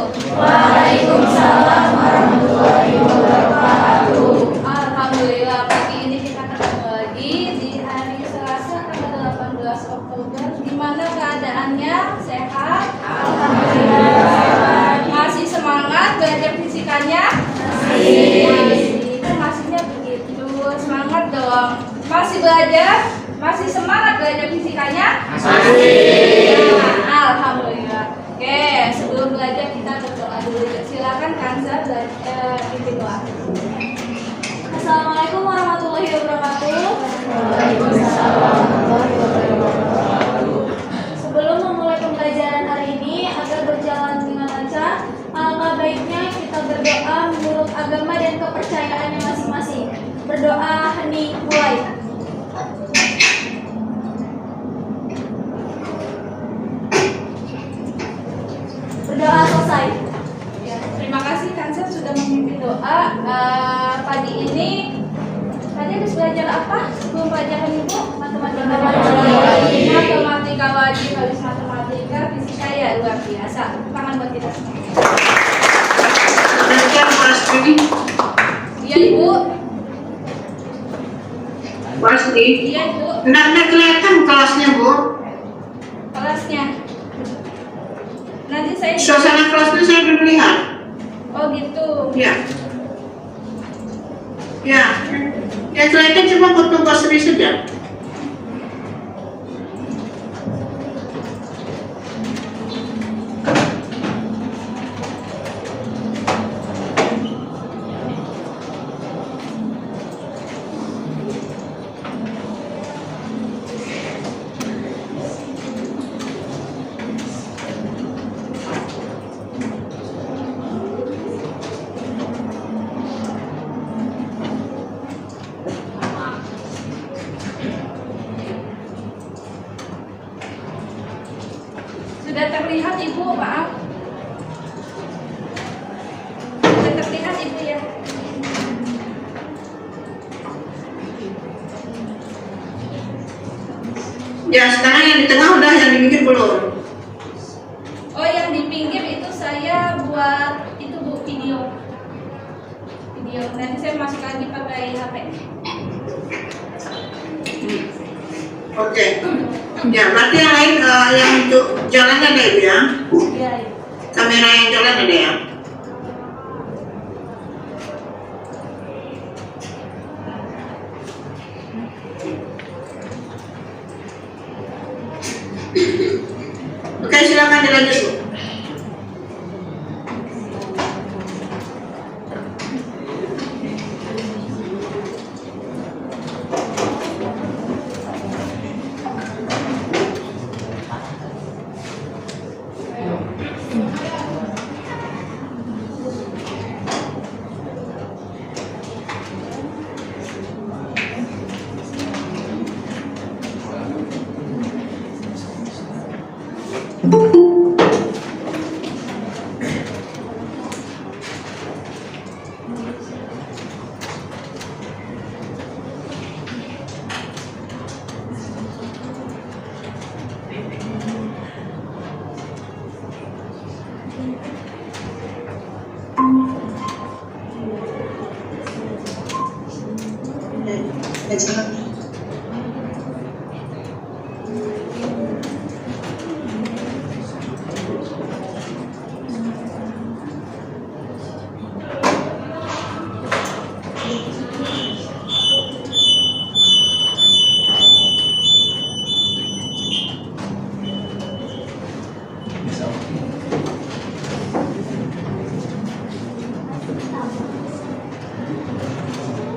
Waalaikumsalam warahmatullahi wabarakatuh. Alhamdulillah pagi ini kita ketemu lagi di hari Selasa tanggal 18 Oktober. Gimana keadaannya? Sehat? Alhamdulillah. Masih semangat belajar fisikanya? Masihnya begitu. Semangat dong. Masih belajar? Masih semangat belajar fisikanya? Alhamdulillah. Oke, sebelum belajar kita berdoa dulu. Silakan Kanza pimpin doa. Assalamualaikum warahmatullahi wabarakatuh. Sebelum memulai pembelajaran hari ini agar berjalan dengan lancar, alangkah baiknya kita berdoa menurut agama dan kepercayaannya masing-masing. Berdoa hening mulai. Berdoa selesai. Ya, terima kasih Kanza sudah memimpin doa. Pagi ini tadi habis belajar apa? Sebelum pelajaran ibu matematika wajib, habis matematika, fisika ya luar biasa. Tangan buat kita semua. Iya ibu. Pasti. Iya ibu. Nggak kelihatan kelasnya, Bu. Kelasnya. Nanti saya. Suasana kelasnya saya belum lihat. Oh gitu. Ya. Ya. Yang kelihatan cuma foto basri saja. Sudah terlihat ibu, maaf. Sudah terlihat ibu ya. Ya, sekarang yang di tengah udah, yang di pinggir belum. Oh, yang di pinggir itu saya buat itu bu video. Nanti saya masuk lagi pakai HP. Oke. Ya, berarti yang lain yang untuk jalan ada Ibu ya? Iya. Kamera yang jalan ada ya? Oke, silakan dilanjut Bu.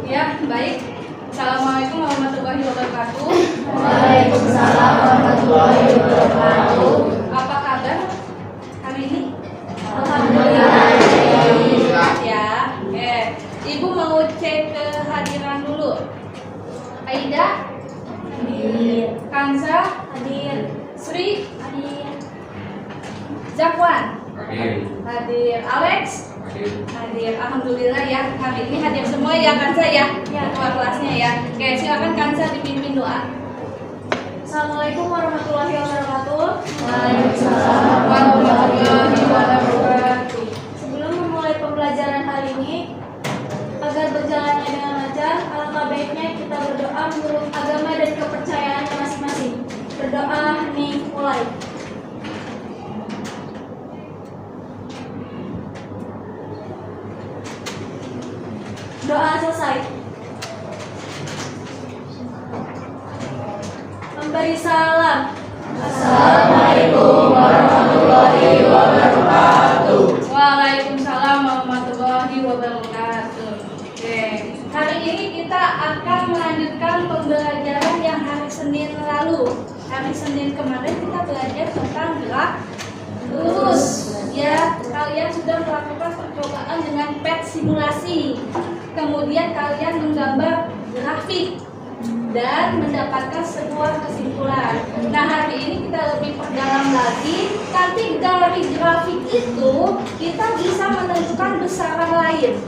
Ya, baik. Assalamualaikum warahmatullahi wabarakatuh. Waalaikumsalam warahmatullahi wabarakatuh. Apa kabar hari ini? Alhamdulillah. Ya. Ibu mau cek kehadiran dulu. Aida? Hadir. Kanza? Hadir. Sri? Hadir. Zakwan? Hadir. Hadir. Alex? Hadir. Hadir. Alhamdulillah ya. Hari ini hadir semua ya Kanza ya? Ya. Ketua kelasnya ya. Oke, silakan Kanza dipimpin doa. Assalamualaikum warahmatullahi wabarakatuh. Waalaikumsalam warahmatullahi wabarakatuh. kita berdoa menurut agama dan kepercayaannya masing-masing. Berdoa nih, mulai. Doa selesai. Memberi salam. Assalamualaikum warahmatullahi wabarakatuh. Waalaikumsalam warahmatullahi wabarakatuh. Oke, hari ini kita akan melanjutkan pembelajaran yang hari Senin lalu. Hari Senin kemarin kita belajar tentang gerak lurus. Ya, kalian sudah melakukan percobaan dengan PET simulasi. Kemudian kalian menggambar grafik dan mendapatkan sebuah kesimpulan. Nah, hari ini kita lebih perdalam lagi. Nanti dari grafik itu kita bisa menentukan besaran lain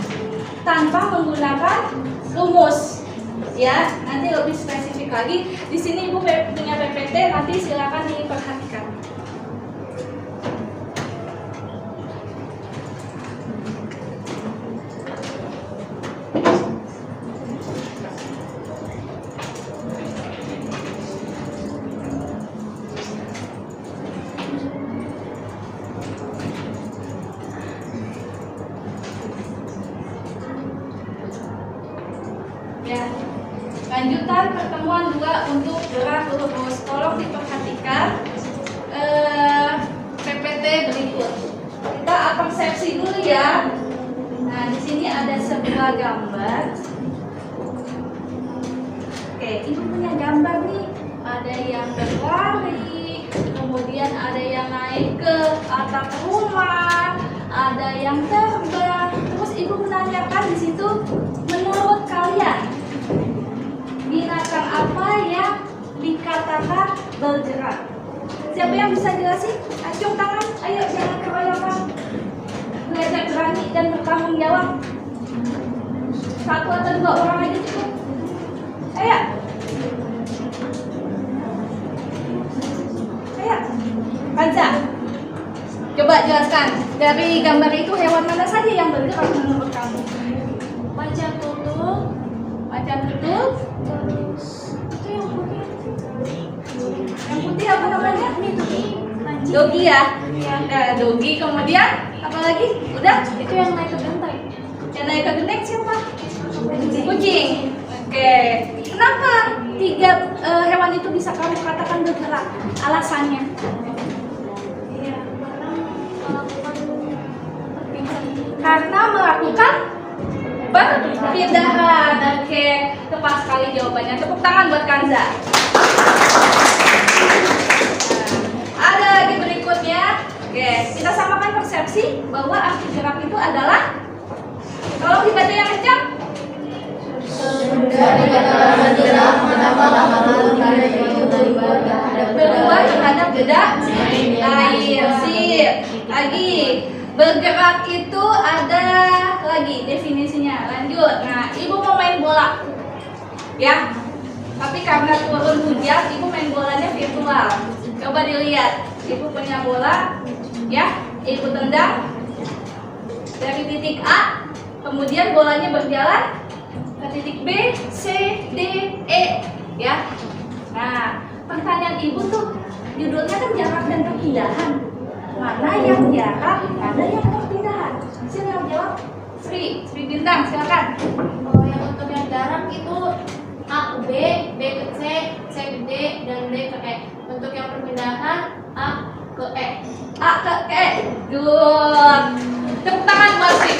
tanpa menggunakan rumus. Ya, nanti lebih spesifik lagi. Di sini Ibu punya PPT, nanti silakan diperhatikan. Ya, lanjutan pertemuan 2 untuk gerak lurus. Tolong diperhatikan PPT berikut. Kita akan konsepsi dulu ya. Nah, di sini ada sebuah gambar. Oke, Ibu punya gambar nih. Ada yang berlari, kemudian ada yang naik ke atap rumah, ada yang terbang. Terus Ibu menanyakan di situ, menurut kalian binatang apa yang dikatakan bergerak? Siapa yang bisa jelasin? Acung tangan, ayo jangan keroyokan. Belajar berani dan bertanggung jawab. 1 atau 2 orang aja cukup. Ayo. Ayo. Kanza, coba jelaskan. Dari gambar itu hewan mana saja yang bergerak menurut kamu? Macan tutul. Macan tutul. Itu yang putih. Yang putih apa namanya? Anjing. Dogi ya? Dogi, kemudian apa lagi? Udah? Itu yang naik ke genteng. Yang naik ke genteng siapa? Kucing. Oke. Kenapa 3 hewan itu bisa kamu katakan bergerak? Alasannya? Iya, karena melakukan perpindahan. Karena melakukan perpindahan. Oke, tepat sekali jawabannya. Tepuk tangan buat Kanza. Ada lagi berikutnya. Oke, kita samakan persepsi bahwa arti gerak itu adalah, kalau dibaca yang kencang, Sudah dikatakan gerak menambah lalu berubah terhadap beda lain. Sip. Lagi, bergerak itu ada lagi definisinya. Lanjut. Nah, Ibu mau main bola, ya. Tapi karena turun hujan, Ibu main bolanya virtual. Coba dilihat. Ibu punya bola, ya. Ibu tendang dari titik A, kemudian bolanya berjalan ke titik B, C, D, E, ya. Nah, pertanyaan Ibu tuh judulnya kan jarak dan perpindahan. Mana yang jarak, mana yang perpindahan? Siapa yang jawab? Sri Bintang, silakan. Kalau yang untuk yang jarak itu A ke B, B ke C, C ke D, dan D ke E. Untuk yang perpindahan A ke E. A ke E. Good. Tepuk tangan buat Sri.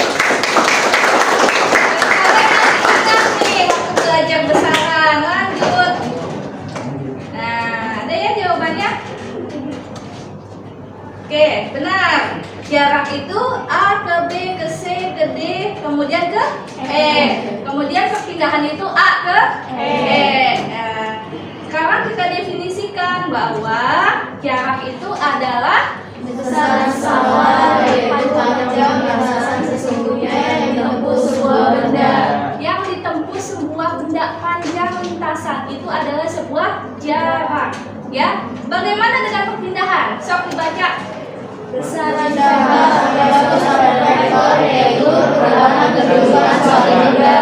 Sekarang nih waktu belajar besaran. Lanjut. Nah, ada ya jawabannya? Oke, benar. Jarak itu A ke B ke C ke D kemudian ke E. Kemudian perpindahan itu A ke E. Nah, sekarang kita definisikan bahwa jarak itu adalah Besaran sama yaitu panjang lintasan sesungguhnya yang ditempuh sebuah benda. yang ditempuh sebuah benda. Panjang lintasan itu adalah sebuah jarak. Ya, bagaimana dengan perpindahan? Sok dibaca. Besaran jarak adalah besaran vektor yaitu perubahan kedudukan suatu benda.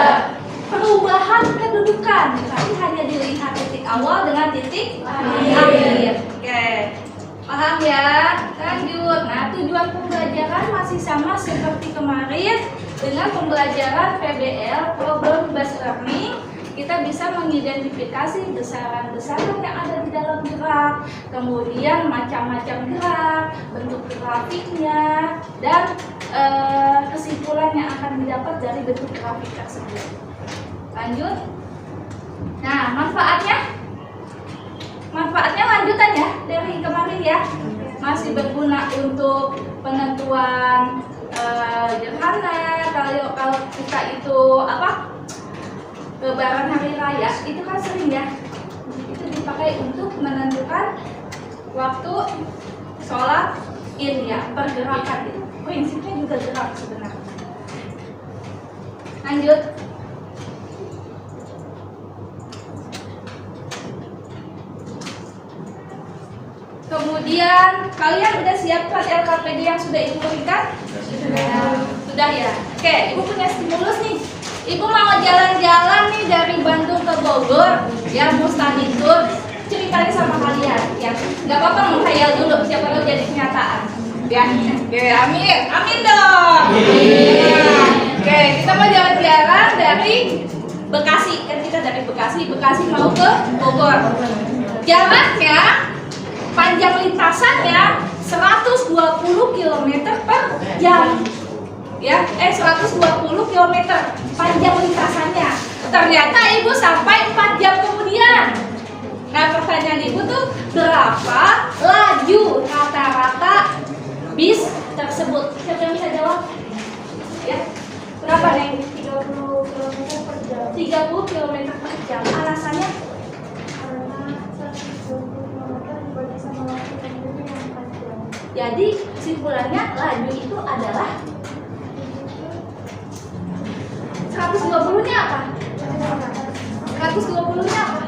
Perubahan kedudukan. bukan, tapi hanya dilihat titik awal dengan titik akhir. Oke, paham ya? Lanjut. Nah, tujuan pembelajaran masih sama seperti kemarin dengan pembelajaran PBL, Problem Based Learning. Kita bisa mengidentifikasi besaran-besaran yang ada di dalam gerak, kemudian macam-macam gerak, bentuk grafiknya, dan kesimpulan yang akan didapat dari bentuk grafik tersebut. Lanjut. Nah, manfaatnya lanjutan ya dari kemarin ya, masih berguna untuk penentuan gerhana. Kalau kita itu lebaran hari raya itu kan sering ya, itu dipakai untuk menentukan waktu sholat id ya, pergerakan itu prinsipnya juga gerak sebenarnya. Lanjut. Kemudian kalian udah siapkan LKPD yang sudah ibu berikan? Sudah ya. Oke, ibu punya stimulus nih. Ibu mau jalan-jalan nih dari Bandung ke Bogor, ya mau study tour. Ceritain sama kalian, ya. Gak apa-apa menghayal dulu, siapa tahu jadi kenyataan. Ya, oke, amin dong. Oke, kita mau jalan-jalan dari Bekasi, kan kita dari Bekasi mau ke Bogor. Jaraknya, panjang lintasannya 120 km per jam. Ya, 120 km panjang lintasannya. Ternyata ibu sampai 4 jam kemudian. Nah, pertanyaan ibu tuh, berapa laju rata-rata bis tersebut? Siapa yang bisa jawab? Ya, berapa nih? 30 km per jam. 30 km per jam. Alasannya? Karena 120 km dibagi sama waktu tempuhnya yang 4 jam. Jadi kesimpulannya laju itu adalah 120-nya apa? 120-nya apa?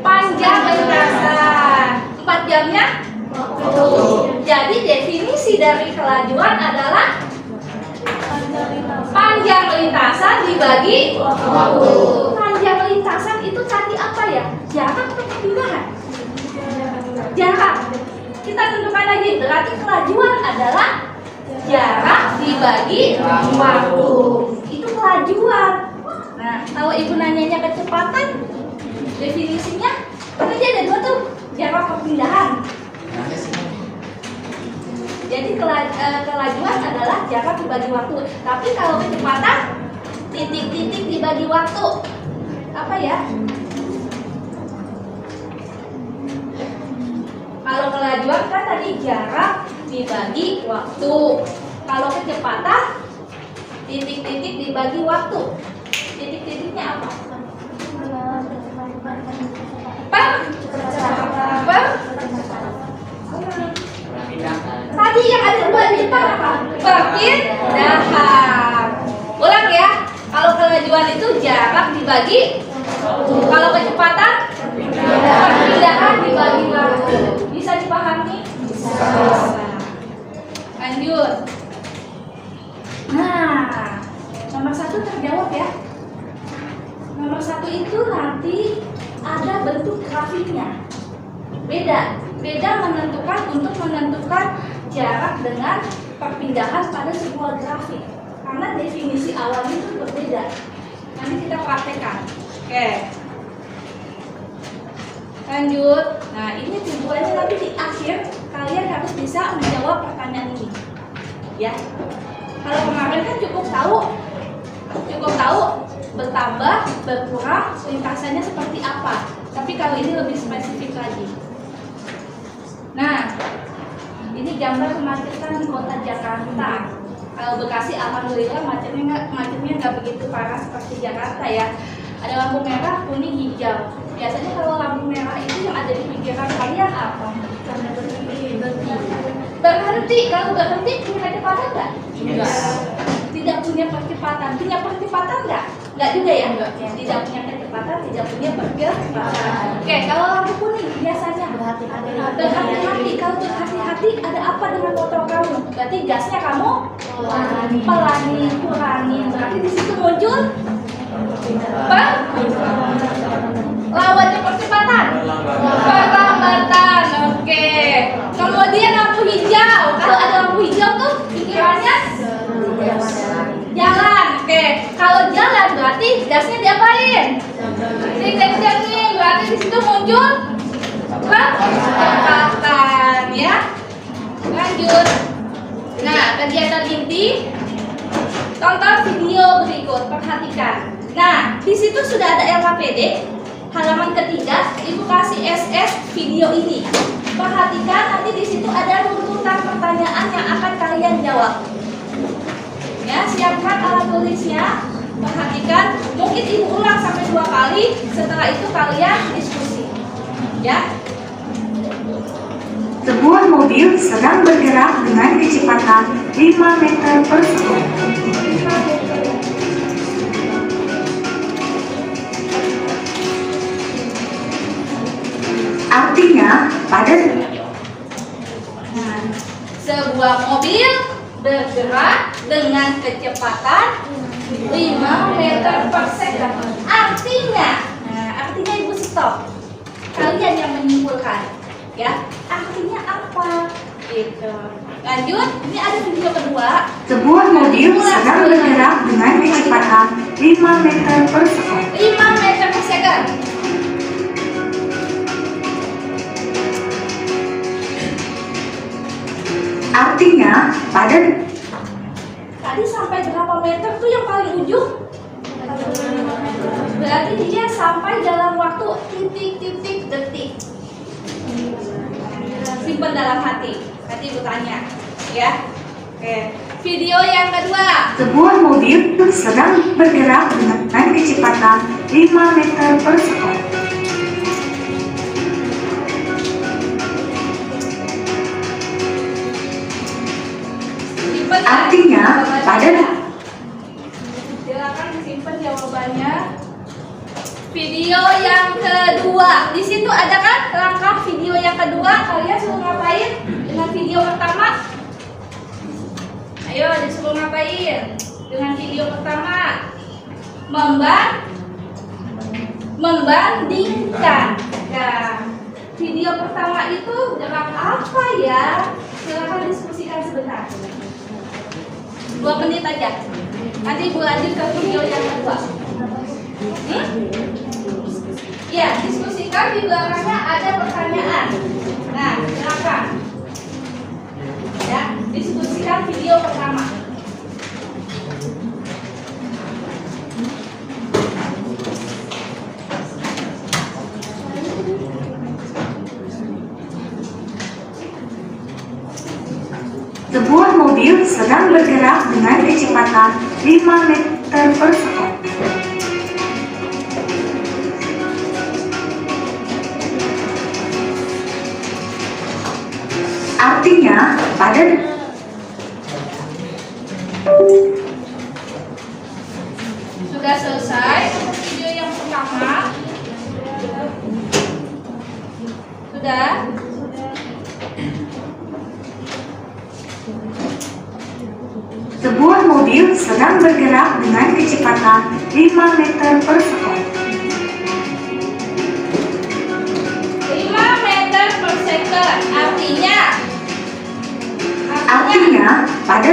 Panjang lintasan. 4 jamnya? Jadi definisi dari kelajuan adalah panjang lintasan dibagi waktu. Panjang lintasan itu tadi apa ya? Jarak atau perpindahan? Jarak. Kita tentukan lagi, berarti kelajuan adalah jarak dibagi waktu. Itu kelajuan. Nah, kalau ibu nanyanya kecepatan, definisinya kan aja ada dua tuh, jarak perpindahan. Jadi kelajuan adalah jarak dibagi waktu. Tapi kalau kecepatan, titik-titik dibagi waktu. Apa ya? Kalau kelajuan kan tadi jarak dibagi waktu. Kalau kecepatan, titik-titik dibagi waktu. Titik-titiknya apa? Tadi yang ada dua bintang apa? Perpindahan. Ulang ya. Kalau kelajuan itu jarak dibagi. Kalau kecepatan, perpindahan dibagi waktu. Bisa dipahami? Bisa. Lanjut. Nah, nomor 1 terjawab ya. Nomor 1 itu nanti ada bentuk grafiknya. Beda untuk menentukan jarak dengan perpindahan pada sebuah grafik. Karena definisi awalnya itu berbeda. Nanti kita praktekkan. Oke. Lanjut. Nah, ini tujuannya nanti di akhir kalian harus bisa menjawab pertanyaan ini. Ya. Kalau kemarin kan cukup tahu bertambah, berkurang, lintasannya seperti apa. Tapi kalau ini lebih spesifik lagi. Nah, ini gambar kemacetan di kota Jakarta. Kalau Bekasi alhamdulillah macetnya nggak begitu parah seperti Jakarta ya. Ada lampu merah, kuning, hijau. Biasanya kalau lampu merah itu yang ada di pikiran kalian apa? Berhenti. Kalau berhenti punya kecepatan nggak? Enggak. Tidak punya percepatan. Punya percepatan nggak? Nggak juga ya? Tidak punya kecepatan, tidak punya percepatan. Oke, kalau lampu kuning biasanya berhati-hati. Kalau berhati-hati ada apa dengan motor kamu? Berarti gasnya kamu kurangin. Berarti di situ muncul Lawannya percepatan. Perlambatan. Oke. Kemudian lampu hijau. Kalau ada lampu hijau tuh pikirannya jalan. Oke. Kalau jalan berarti gasnya diapain? Dikencengin. Berarti di situ muncul percepatan ya. Lanjut. Nah, kegiatan inti tonton video berikut, perhatikan. Nah, di situ sudah ada LKPD. Halaman ketiga, Ibu kasih SS video ini. Perhatikan, nanti di situ ada runtutan pertanyaan yang akan kalian jawab. Ya, siapkan alat tulisnya. Perhatikan, mungkin Ibu ulang sampai 2 kali. Setelah itu kalian diskusi. Ya. Sebuah mobil sedang bergerak dengan kecepatan 5 meter per sekon. Artinya, pada Sebuah mobil bergerak dengan kecepatan 5 meter per second. Artinya Ibu stop. Kalian yang menyimpulkan, ya. Artinya apa? Gitu. Lanjut. Ini ada video kedua. sebuah mobil sedang bergerak dengan kecepatan 5 meter per sekon. 5 meter per second. Artinya, pada Tadi sampai berapa meter tuh yang paling ujung? Berarti dia sampai dalam waktu titik-titik detik. Simpan dalam hati. Nanti Ibu tanya, ya. Oke. Video yang kedua. sebuah mobil sedang bergerak dengan kecepatan 5 meter per sekon. Simpan. Artinya, pada Silakan disimpan jawabannya. Video yang kedua. Di situ ada kan langkah video yang kedua. Kalian suruh ngapain dengan video pertama? Ayo, disuruh ngapain dengan video pertama? Membandingkan. Nah, video pertama itu gerak apa ya? Silakan diskusikan sebentar. 2 menit aja. Nanti Ibu lanjut ke video yang kedua. Ya, diskusikan di belakangnya ada pertanyaan. Nah, silakan. Ya, diskusikan video pertama. sebuah mobil sedang bergerak dengan kecepatan 5 meter per sekon. Artinya, pada Sudah selesai video yang pertama. Sudah. sebuah mobil sedang bergerak dengan kecepatan 5 meter per sekon. 5 meter per second. Artinya Pada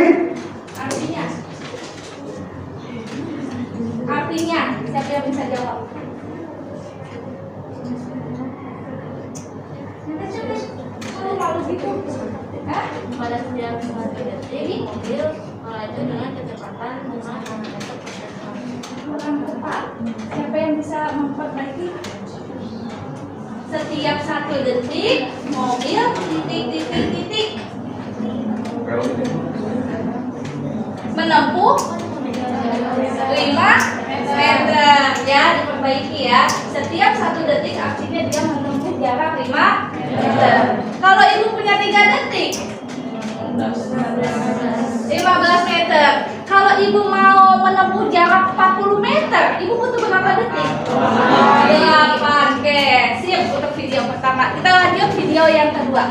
Artinya siapa yang bisa jawab? Malu gitu. Hah? Pada 9,1 detik, mobil melaju dengan kecepatan 5 km per jam. Kurang tepat. Siapa yang bisa memperbaiki? Setiap 1 detik mobil titik menempuh 5 meter, ya, diperbaiki ya. Setiap 1 detik artinya dia menempuh jarak 5 meter. Kalau Ibu punya 3 detik 15 meter. Kalau Ibu mau menempuh jarak 40 meter, Ibu butuh berapa detik? 8. Oke, sip untuk video pertama. Kita lanjut video yang kedua.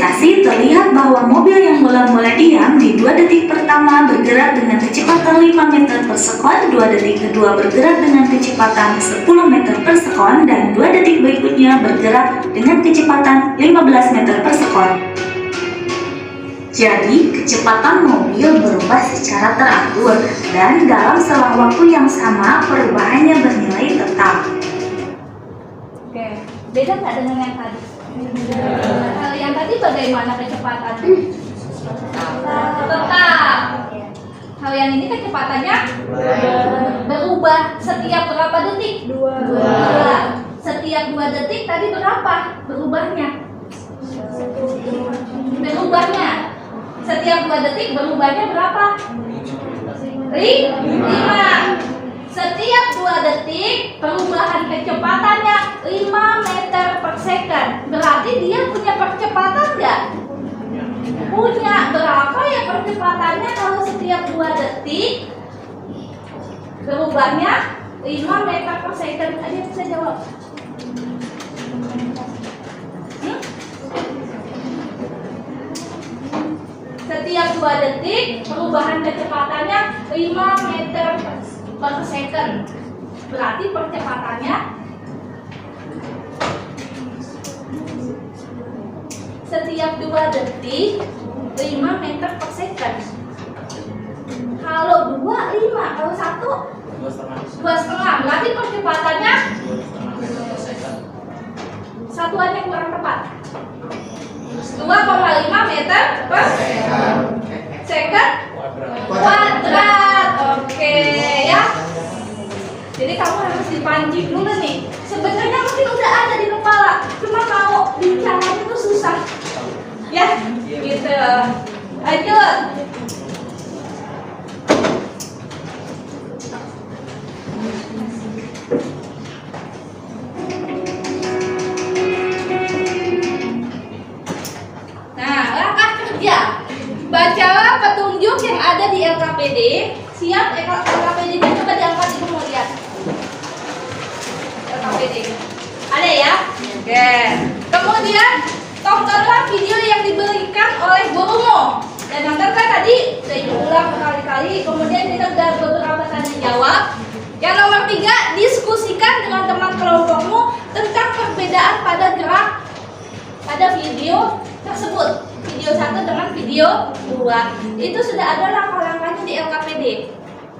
ilustrasi terlihat bahwa mobil yang mula-mula diam di 2 detik pertama bergerak dengan kecepatan 5 meter per sekon, 2 detik kedua bergerak dengan kecepatan 10 meter per sekon, dan 2 detik berikutnya bergerak dengan kecepatan 15 meter per sekon. Jadi, kecepatan mobil berubah secara teratur dan dalam selang waktu yang sama perubahannya bernilai tetap. Oke, beda nggak dengan yang tadi? Yang tadi bagaimana kecepatannya? Tetap. Kalau yang ini kecepatannya berubah setiap berapa detik? 2. Setiap 2 detik tadi berapa berubahnya? Setiap 2 detik berubahnya berapa? 5. Setiap 2 detik perubahan kecepatannya 5 meter per second. Berarti dia punya percepatan nggak? Punya. Berapa ya percepatannya kalau setiap 2 detik berubahnya 5 meter per second? Ada yang bisa jawab? Setiap 2 detik perubahan kecepatannya 5 meter per second. Berarti percepatannya setiap 2 detik 5 meter per second. Kalau 2, 5. Kalau 1, 2,5. Berarti percepatannya satuannya kurang tepat. 2,5 meter per second kuadrat. Oke ya. Jadi kamu harus dipancing dulu nih. Sebenarnya mungkin udah ada di kepala, cuma mau bicara itu susah. Ya, gitu. Lanjut. Bacalah petunjuk yang ada di LKPD. Siap, LKPD-nya coba diangkat, ibu mau lihat. LKPD ada ya? Oke. Kemudian tontonlah video yang diberikan oleh gurumu. Dan nontonkan tadi saya ulang berkali-kali. Kemudian kita udah beberapa tanya jawab. Yang nomor 3, diskusikan dengan teman kelompokmu tentang perbedaan pada gerak pada video tersebut. Video 1 dengan video 2 itu sudah ada langkah-langkahnya di LKPD.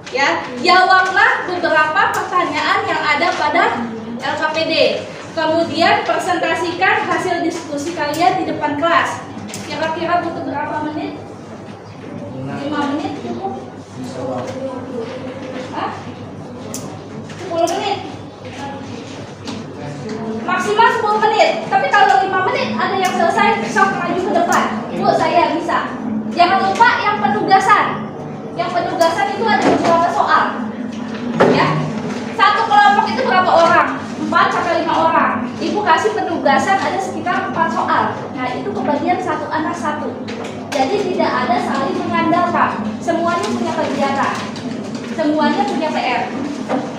Ya, jawablah beberapa pertanyaan yang ada pada LKPD. Kemudian presentasikan hasil diskusi kalian di depan kelas. Kira-kira butuh berapa menit? 5 menit cukup? 10 menit? Maksimal 10 menit. Tapi kalau 5 menit ada yang selesai, sok maju ke depan. Bu, saya bisa. Jangan lupa yang penugasan. Yang penugasan itu ada beberapa soal. Ya. Satu kelompok itu berapa orang? 4 sampai 5 orang. Ibu kasih penugasan ada sekitar 4 soal. Nah, itu kebagian 1 anak 1. Jadi tidak ada saling mengandalkan. Semuanya punya kegiatan. Semuanya punya PR.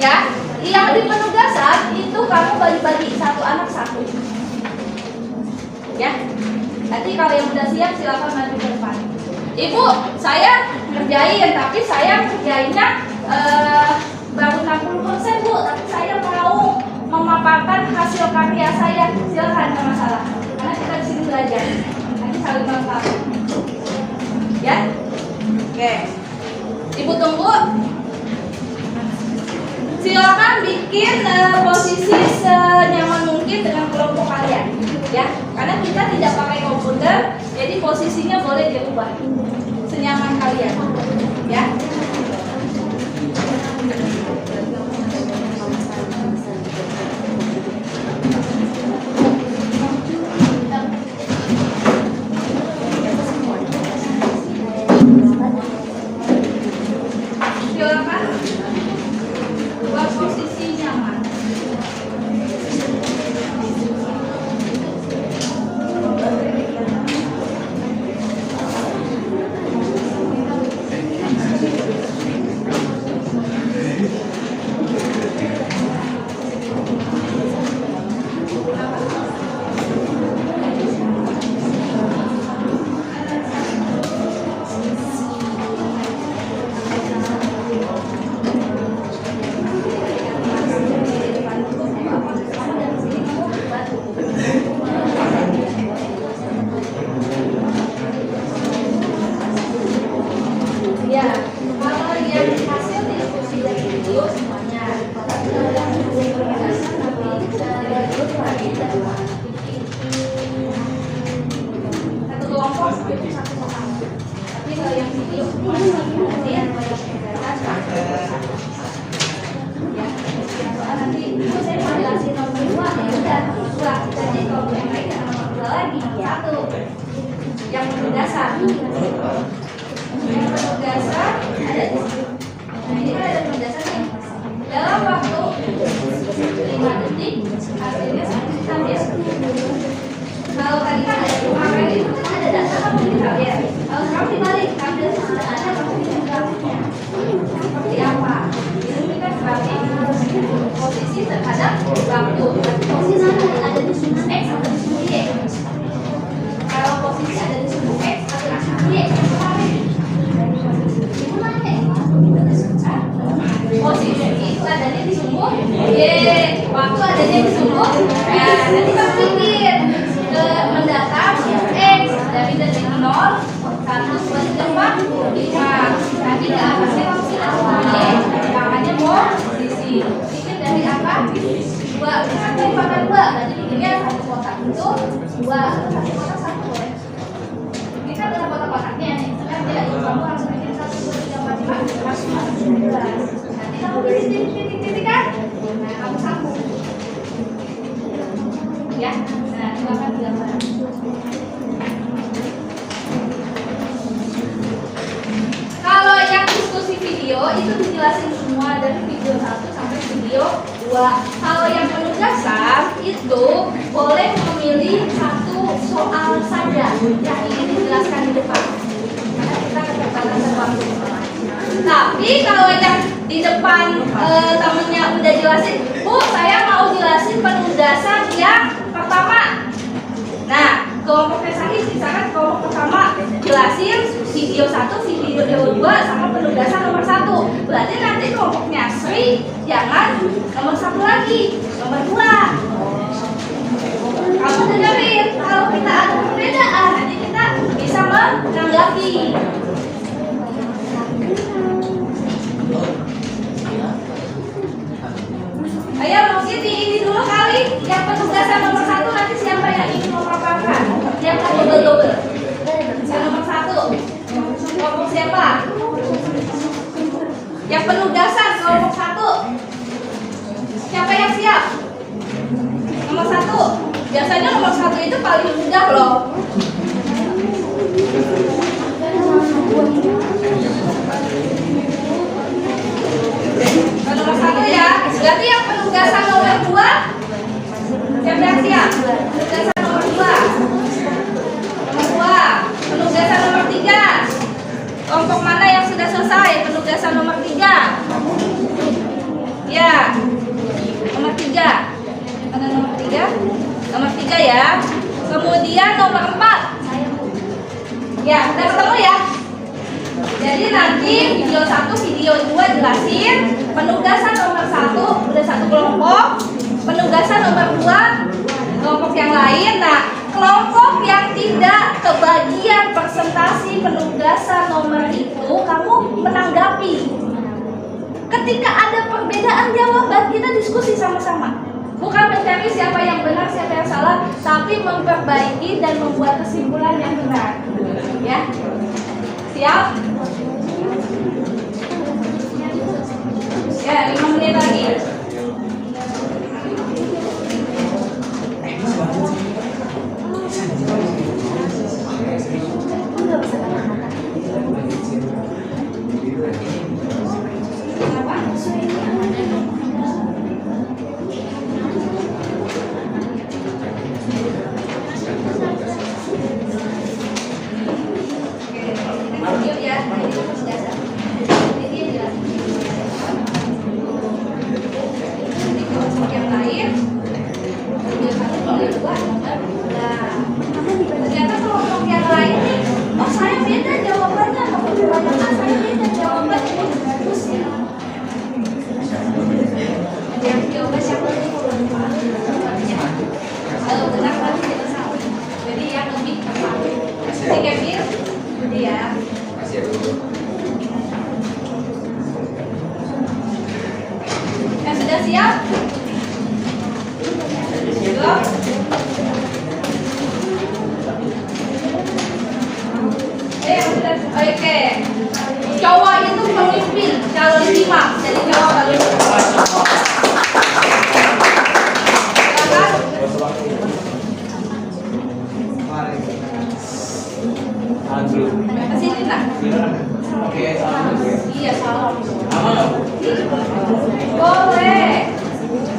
Ya. Yang di penugasan itu kamu bagi-bagi 1 anak 1. Ya. Nanti kalau yang udah siap silakan maju ke depan. Ibu, saya ngerjain, tapi saya ngerjainnya baru 60%, Bu. Tapi saya mau memaparkan hasil karya saya. Silakan, nggak masalah. Karena kita di sini belajar. Nanti saling melengkapi. Ya. Oke. Ibu tunggu. Silakan bikin posisi senyaman mungkin dengan kelompok kalian, ya. Karena kita tidak pakai komputer, jadi posisinya boleh diubah senyaman kalian, ya. Silakan buat posisi nyaman. 2. Satu kotak satu boleh. Ini kan ada kotak-kotaknya nih. Sekarang tidak ikut kamu harus bikin 1, 2, 3, 4, 5, maksimal 12. Nanti kamu bikin titik-titik kan? Nah, kamu sambung. Ya, nah silakan digambar. Kalau yang diskusi video itu dijelasin semua dari video 1 sampai video 2. Kalau yang penugasan itu boleh memilih satu soal saja yang ingin dijelaskan di depan. Karena kita keterbatasan waktu. Tapi kalau yang di depan temennya udah jelasin, Bu, saya mau jelasin penugasan yang pertama. Nah, kelompoknya Sahih misalkan kelompok pertama jelasin video 1, video 2 sama penugasan nomor 1. Berarti nanti kelompoknya Sri jangan nomor 1 lagi, nomor 2. Kamu dengerin, kalau kita ada perbedaan nanti kita bisa menanggapi. Ayo Mbak Siti, ini dulu kali yang penugasan nomor 1 nanti siapa yang ingin memaparkan? Siapa double-double? Yang nomor 1 kelompok siapa? Yang penugasan kelompok 1 siapa yang siap? Nomor 1. Biasanya nomor 1 itu paling mudah loh. Nomor 1 ya. Berarti yang penugasan nomor 2 siapa yang siap? Penugasan nomor 2. Nomor 2. Penugasan nomor 3. Kelompok mana yang sudah selesai? Penugasan nomor 3. Ya. Nomor 3. Mana nomor 3? Nomor 3 ya. Kemudian nomor 4. Ya, udah ketemu ya? Jadi nanti video 1, video 2 jelasin. Penugasan nomor 1 udah satu kelompok. Penugasan nomor 2 kelompok yang lain. Nah, kelompok yang tidak kebagian presentasi penugasan nomor itu, kamu menanggapi. Ketika ada perbedaan jawaban, kita diskusi sama-sama. Bukan mencari siapa yang benar, siapa yang salah, tapi memperbaiki dan membuat kesimpulan yang benar. Ya, siap? Ya, 5 menit lagi.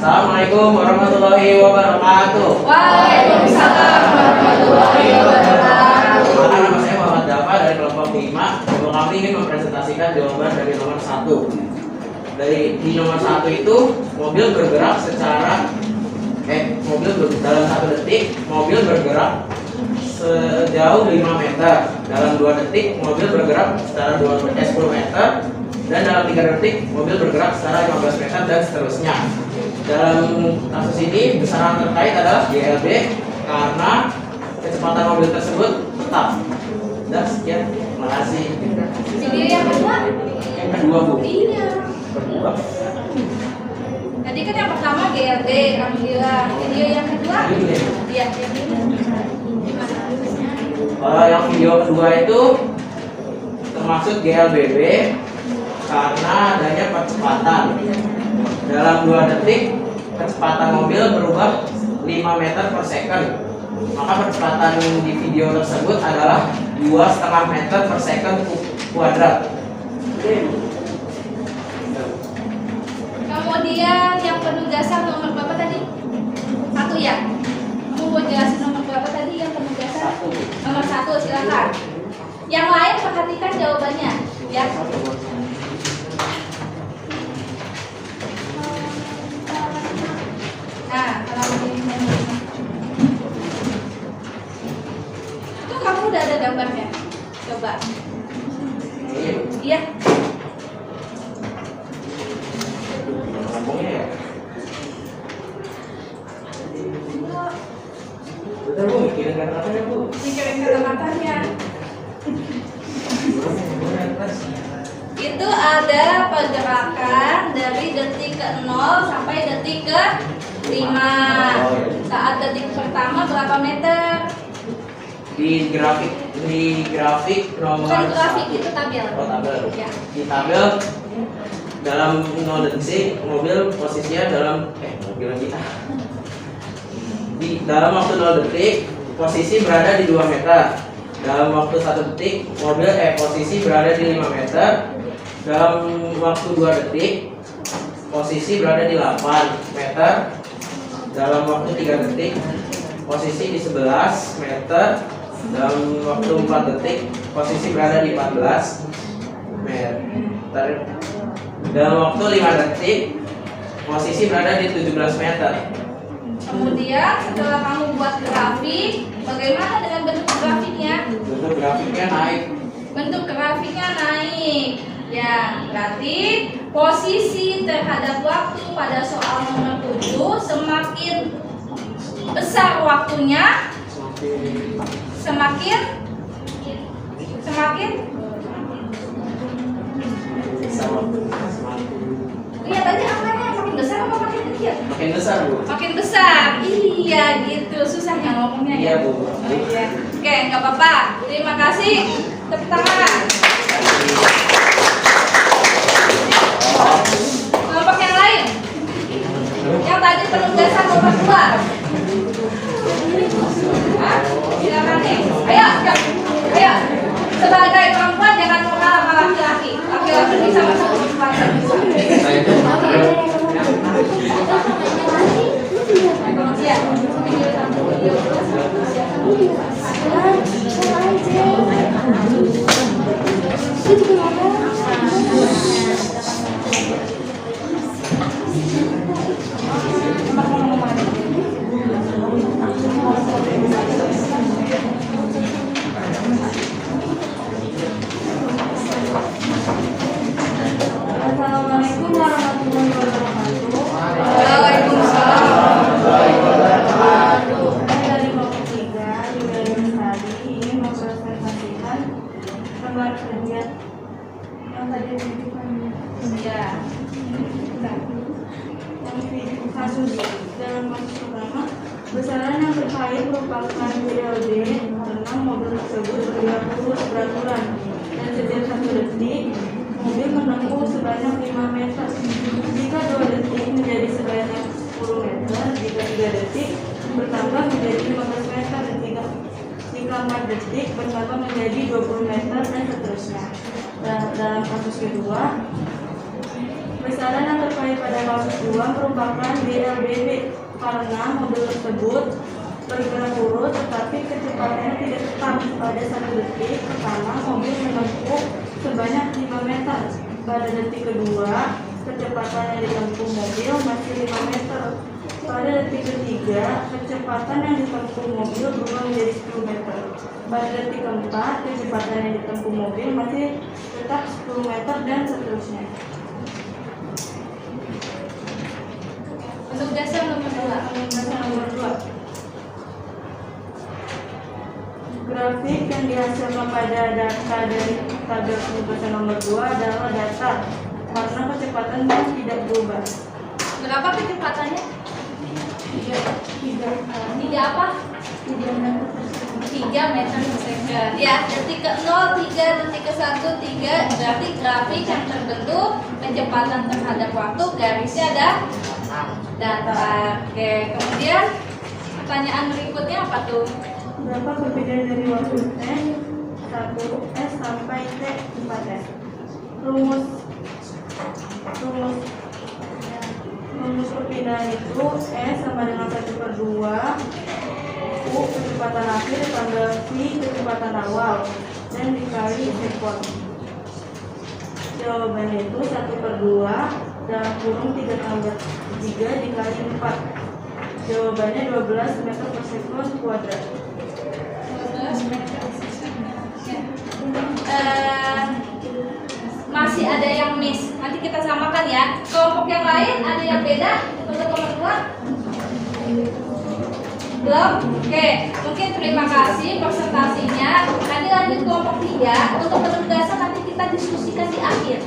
Assalamualaikum warahmatullahi wabarakatuh. Waalaikumsalam warahmatullahi wabarakatuh. Nama saya Muhammad Dafa dari kelompok 5. Kami ingin mempresentasikan jawaban dari nomor 1. Di nomor 1 itu mobil bergerak dalam 1 detik mobil bergerak sejauh 5 meter. Dalam 2 detik mobil bergerak secara 10 meter. Dan dalam 3 detik mobil bergerak secara 15 meter dan seterusnya. Dalam kasus ini besaran terkait adalah GLB karena kecepatan mobil tersebut tetap. Dan sekian, terima kasih. Video yang kedua? Yang kedua, Bu. Iya. Kedua. Tadi kan yang pertama GLB, kamu bilang. Video yang kedua? Ini. Iya, yang ini. Yang video kedua itu termasuk GLBB karena adanya percepatan. Dalam 2 detik kecepatan mobil berubah 5 meter per second. Maka percepatan di video tersebut adalah 2,5 meter per second kuadrat. Kemudian yang penugasan nomor berapa tadi? 1 ya? Kamu mau jelasin nomor berapa tadi yang penugasan? Nomor 1, silakan. Yang lain perhatikan jawabannya, ya. Nah, kalau begini, itu kamu udah ada gambarnya? Coba. Iya. Ngomongnya ya. Bentar Bu, mikirin kata-katanya Bu. Mikirin kata-katanya. Itu ada pergerakan dari detik ke 0 sampai detik ke 5. Saat detik pertama berapa meter? Di grafik nomor Bukan grafik, 1. itu tabel. Oh, tabel. Ya. Di tabel dalam 0 detik mobil posisinya dalam mobil kita. Di dalam waktu 0 detik posisi berada di 2 meter. Dalam waktu 1 detik mobil posisi berada di 5 meter. Dalam waktu 2 detik posisi berada di 8 meter. Dalam waktu 3 detik posisi di 11 meter. Dalam waktu 4 detik posisi berada di 14 meter. Dalam waktu 5 detik posisi berada di 17 meter. Kemudian setelah kamu buat grafik, bagaimana dengan bentuk grafiknya? Bentuk grafiknya naik. Bentuk grafiknya naik. Ya, berarti posisi terhadap waktu pada soal nomor 7 semakin besar waktunya, semakin lihat aja angkanya makin besar apa makin kecil? Makin besar Bu. Makin besar. Iya gitu, susahnya ngomongnya ya. Iya Bu. Oh, iya. Oke, nggak apa-apa. Terima kasih. Tepuk tangan. Kelompok yang lain. Yang tadi penugasan nomor 2. Hah? Silakan nih. Ayo, yuk. Ayo. Sebagai perempuan jangan mengalah sama laki-laki. Laki-laki bisa masuk kesempatan. Iya. Assalamualaikum warahmatullahi wabarakatuh. Waalaikumsalam. Dari kelompok 3 Wilayah Lestari ingin mempresentasikan lembar kerja yang tadi dititipkan. Ya. Yang kasus dalam kasus pertama, besaran yang terkait merupakan BLD karena mobil tersebut bergerak beraturan dan setiap 1 detik mobil menempuh sebanyak 5 meter. Jika 2 detik menjadi sebanyak 10 meter, jika 3 detik bertambah menjadi 15 meter, jika 4 detik bertambah menjadi 20 meter dan seterusnya. Dalam kasus kedua, besaran yang terkait pada kasus 2 merupakan BLBB karena mobil tersebut bergerak lurus tetapi kecepatannya tidak tetap. Pada 1 detik pertama mobil menempuh sebanyak 5 meter. Pada detik kedua kecepatan yang ditempuh mobil masih 5 meter. Pada detik ketiga kecepatan yang ditempuh mobil berubah menjadi 10 meter. Pada detik keempat kecepatan yang ditempuh mobil masih tetap 10 meter dan seterusnya. Untuk dasar nomor 2. Grafik yang dihasilkan pada data dari tabel penugasan nomor 2 adalah data karena kecepatan yang tidak berubah. Berapa kecepatannya? Tidak Tidak apa? meter per second. 3 meter per second. Ya, detik ke 0, 3, detik ke 1, 3. Berarti grafik yang terbentuk kecepatan terhadap waktu garisnya ada datar. Oke, kemudian pertanyaan berikutnya apa tuh? Berapa perbedaan dari waktu T 1S sampai T 4S? Rumus perpindahan itu S sama dengan 1/2 U kecepatan akhir tambah V kecepatan awal dan dikali sekon. Jawabannya itu 1/2 dalam kurung 3 tambah 3 dikali 4. Jawabannya 12 meter per sekon kuadrat. 12 meter per second. Masih ada yang miss. Nanti kita samakan ya. Kelompok yang lain ada yang beda untuk kelompok 2? Belum? Oke, mungkin terima kasih presentasinya. Nanti lanjut kelompok 3. Untuk penugasan nanti kita diskusikan di akhir.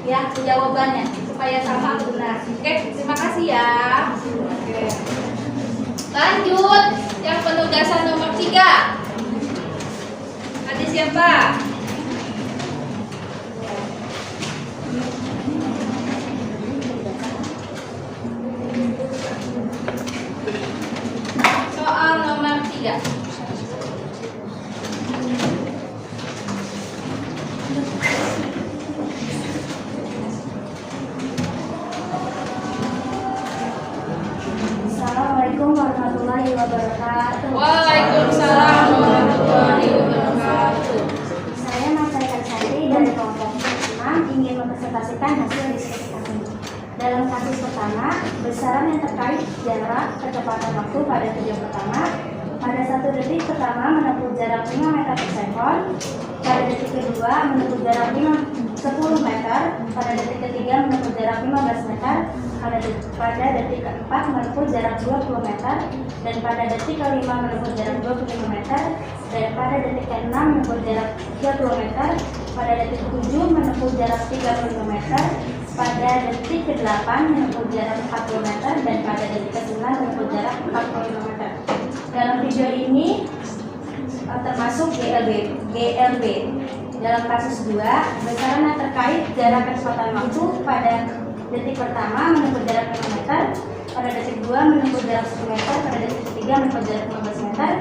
Ya, jawabannya supaya sama atau benar. Oke, terima kasih ya. Oke. Lanjut yang penugasan nomor 3. Nanti siapa? Soal nomor 3. Assalamualaikum warahmatullahi wabarakatuh. Waalaikumsalam warahmatullahi wabarakatuh. Saya Mas Aikan Sari dari kelompok 6 ingin mempresentasikan hasil diskusi kami. Dalam kasus pertama, besaran yang terkait jarak kecepatan waktu pada tujuan pertama. Pada 1 detik pertama menempuh jarak 5 meter per sekon. Pada detik kedua menempuh jarak 10 meter. Pada detik ketiga menempuh jarak 15 meter. Pada detik keempat menempuh jarak 20 meter. Dan pada detik kelima menempuh jarak 25 meter. Dan pada detik ke-6 menempuh jarak 30 meter. Pada detik ke-7 menempuh jarak 35 meter. Pada detik ke-8 menempuh jarak 40 meter. Dan pada detik ke-9 menempuh jarak 45 meter. Dalam video ini termasuk GLB. Dalam kasus 2, besaran yang terkait jarak kecepatan waktu pada detik pertama menempuh jarak 5 meter, pada detik 2 menempuh jarak 10 meter, pada detik ketiga menempuh jarak 15 meter,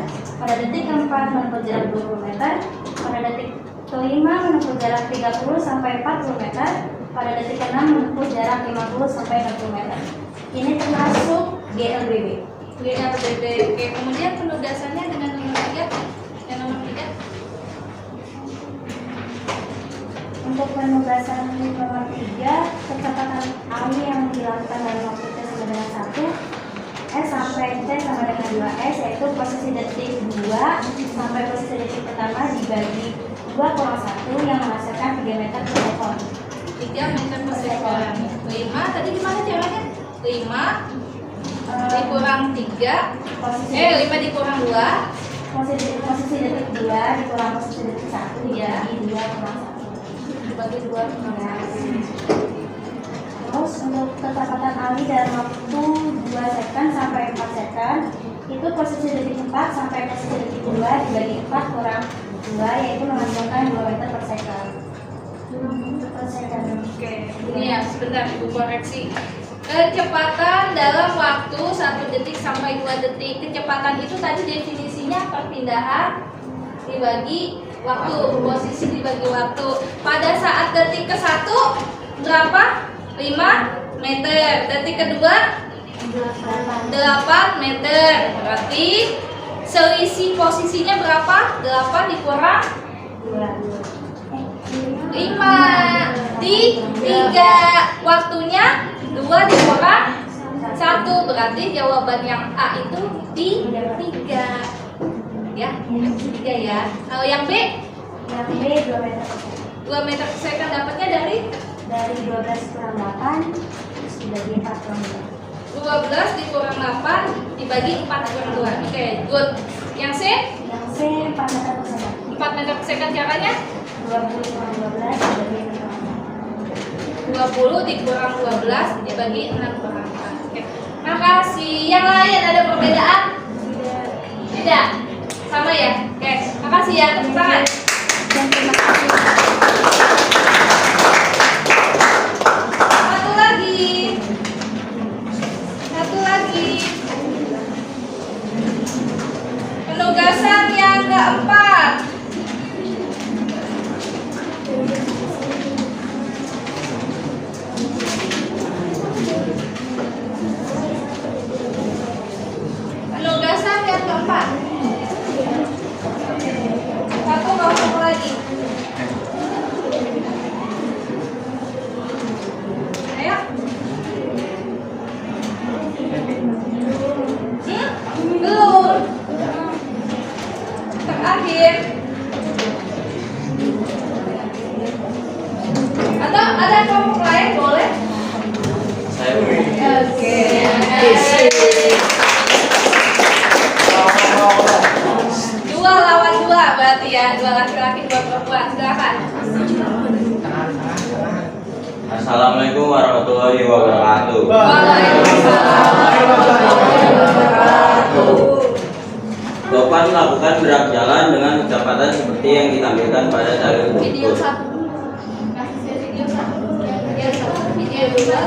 pada detik keempat menempuh jarak 20 meter, pada detik kelima menempuh jarak 30 sampai 40 meter, pada detik ke-6 menempuh jarak 50 sampai 60 meter. Ini termasuk GLBB. GLBB. Oke, kemudian penugasannya dengan nomor 3. Yang nomor 3. Untuk penugasan nomor 3, kecepatan alih yang dilakukan dalam waktu T sama dengan 1 S sampai T sama dengan 2S, yaitu posisi detik 2 sampai posisi detik pertama dibagi 2,1 yang menghasilkan 3 meter per sekon. 3 meter per sekon. 5, tadi gimana caranya? 5 dikurang 3. 5 dikurang 2. Posisi detik 2 dikurang posisi detik 1 Ya. dibagi 2,1. Dibagi 2 Ya. Terus untuk kecepatan alih dalam waktu 2 second sampai 4 second, itu posisi detik 4 sampai posisi detik 2 dibagi 4 kurang 2, yaitu menghasilkan 2 meter per second. 2 meter per second. Oke, ini ya sebentar Ibu koreksi. Kecepatan dalam waktu 1 detik sampai 2 detik. Kecepatan itu tadi definisinya perpindahan dibagi waktu, posisi dibagi waktu. Pada saat detik ke-1 berapa? 5 meter. Detik kedua 8 meter. Berarti selisih posisinya berapa? 8 dikurang 5 di 3. Waktunya 2 dikurang 1. Berarti jawaban yang A itu di 3. Ya, 3 ya. Kalau yang B? Yang B 2 meter per second. 2 meter per second dapatnya dari 12 kurang 8 terus dibagi 4 kurang 2. 12 dikurang 8 dibagi 4 kurang 2. Oke, good. Yang C? Yang C 4 meter per second. 4 meter per second caranya? 20 kurang 12 dibagi 6 kurang 20 dikurang 12 dibagi 6 kurang 4. Oke. Makasih. Yang lain ada perbedaan? Tidak. Sama ya? kasih ya, tepuk tangan. Dan terima kasih. Satu lagi. Satu lagi. Penugasan yang keempat. Penugasan yang keempat. Satu kelompok lagi. Ayo. Belum. Terakhir. Atau ada kelompok lain boleh? Saya Oke. Dua lawan dua berarti ya, dua laki-laki, dua perempuan. Silakan. Assalamualaikum warahmatullahi wabarakatuh. Waalaikumsalam warahmatullahi wabarakatuh. Topan melakukan gerak jalan dengan kecepatan seperti yang ditampilkan pada dalil Video berikut. satu. Video satu. Video satu. Video dua.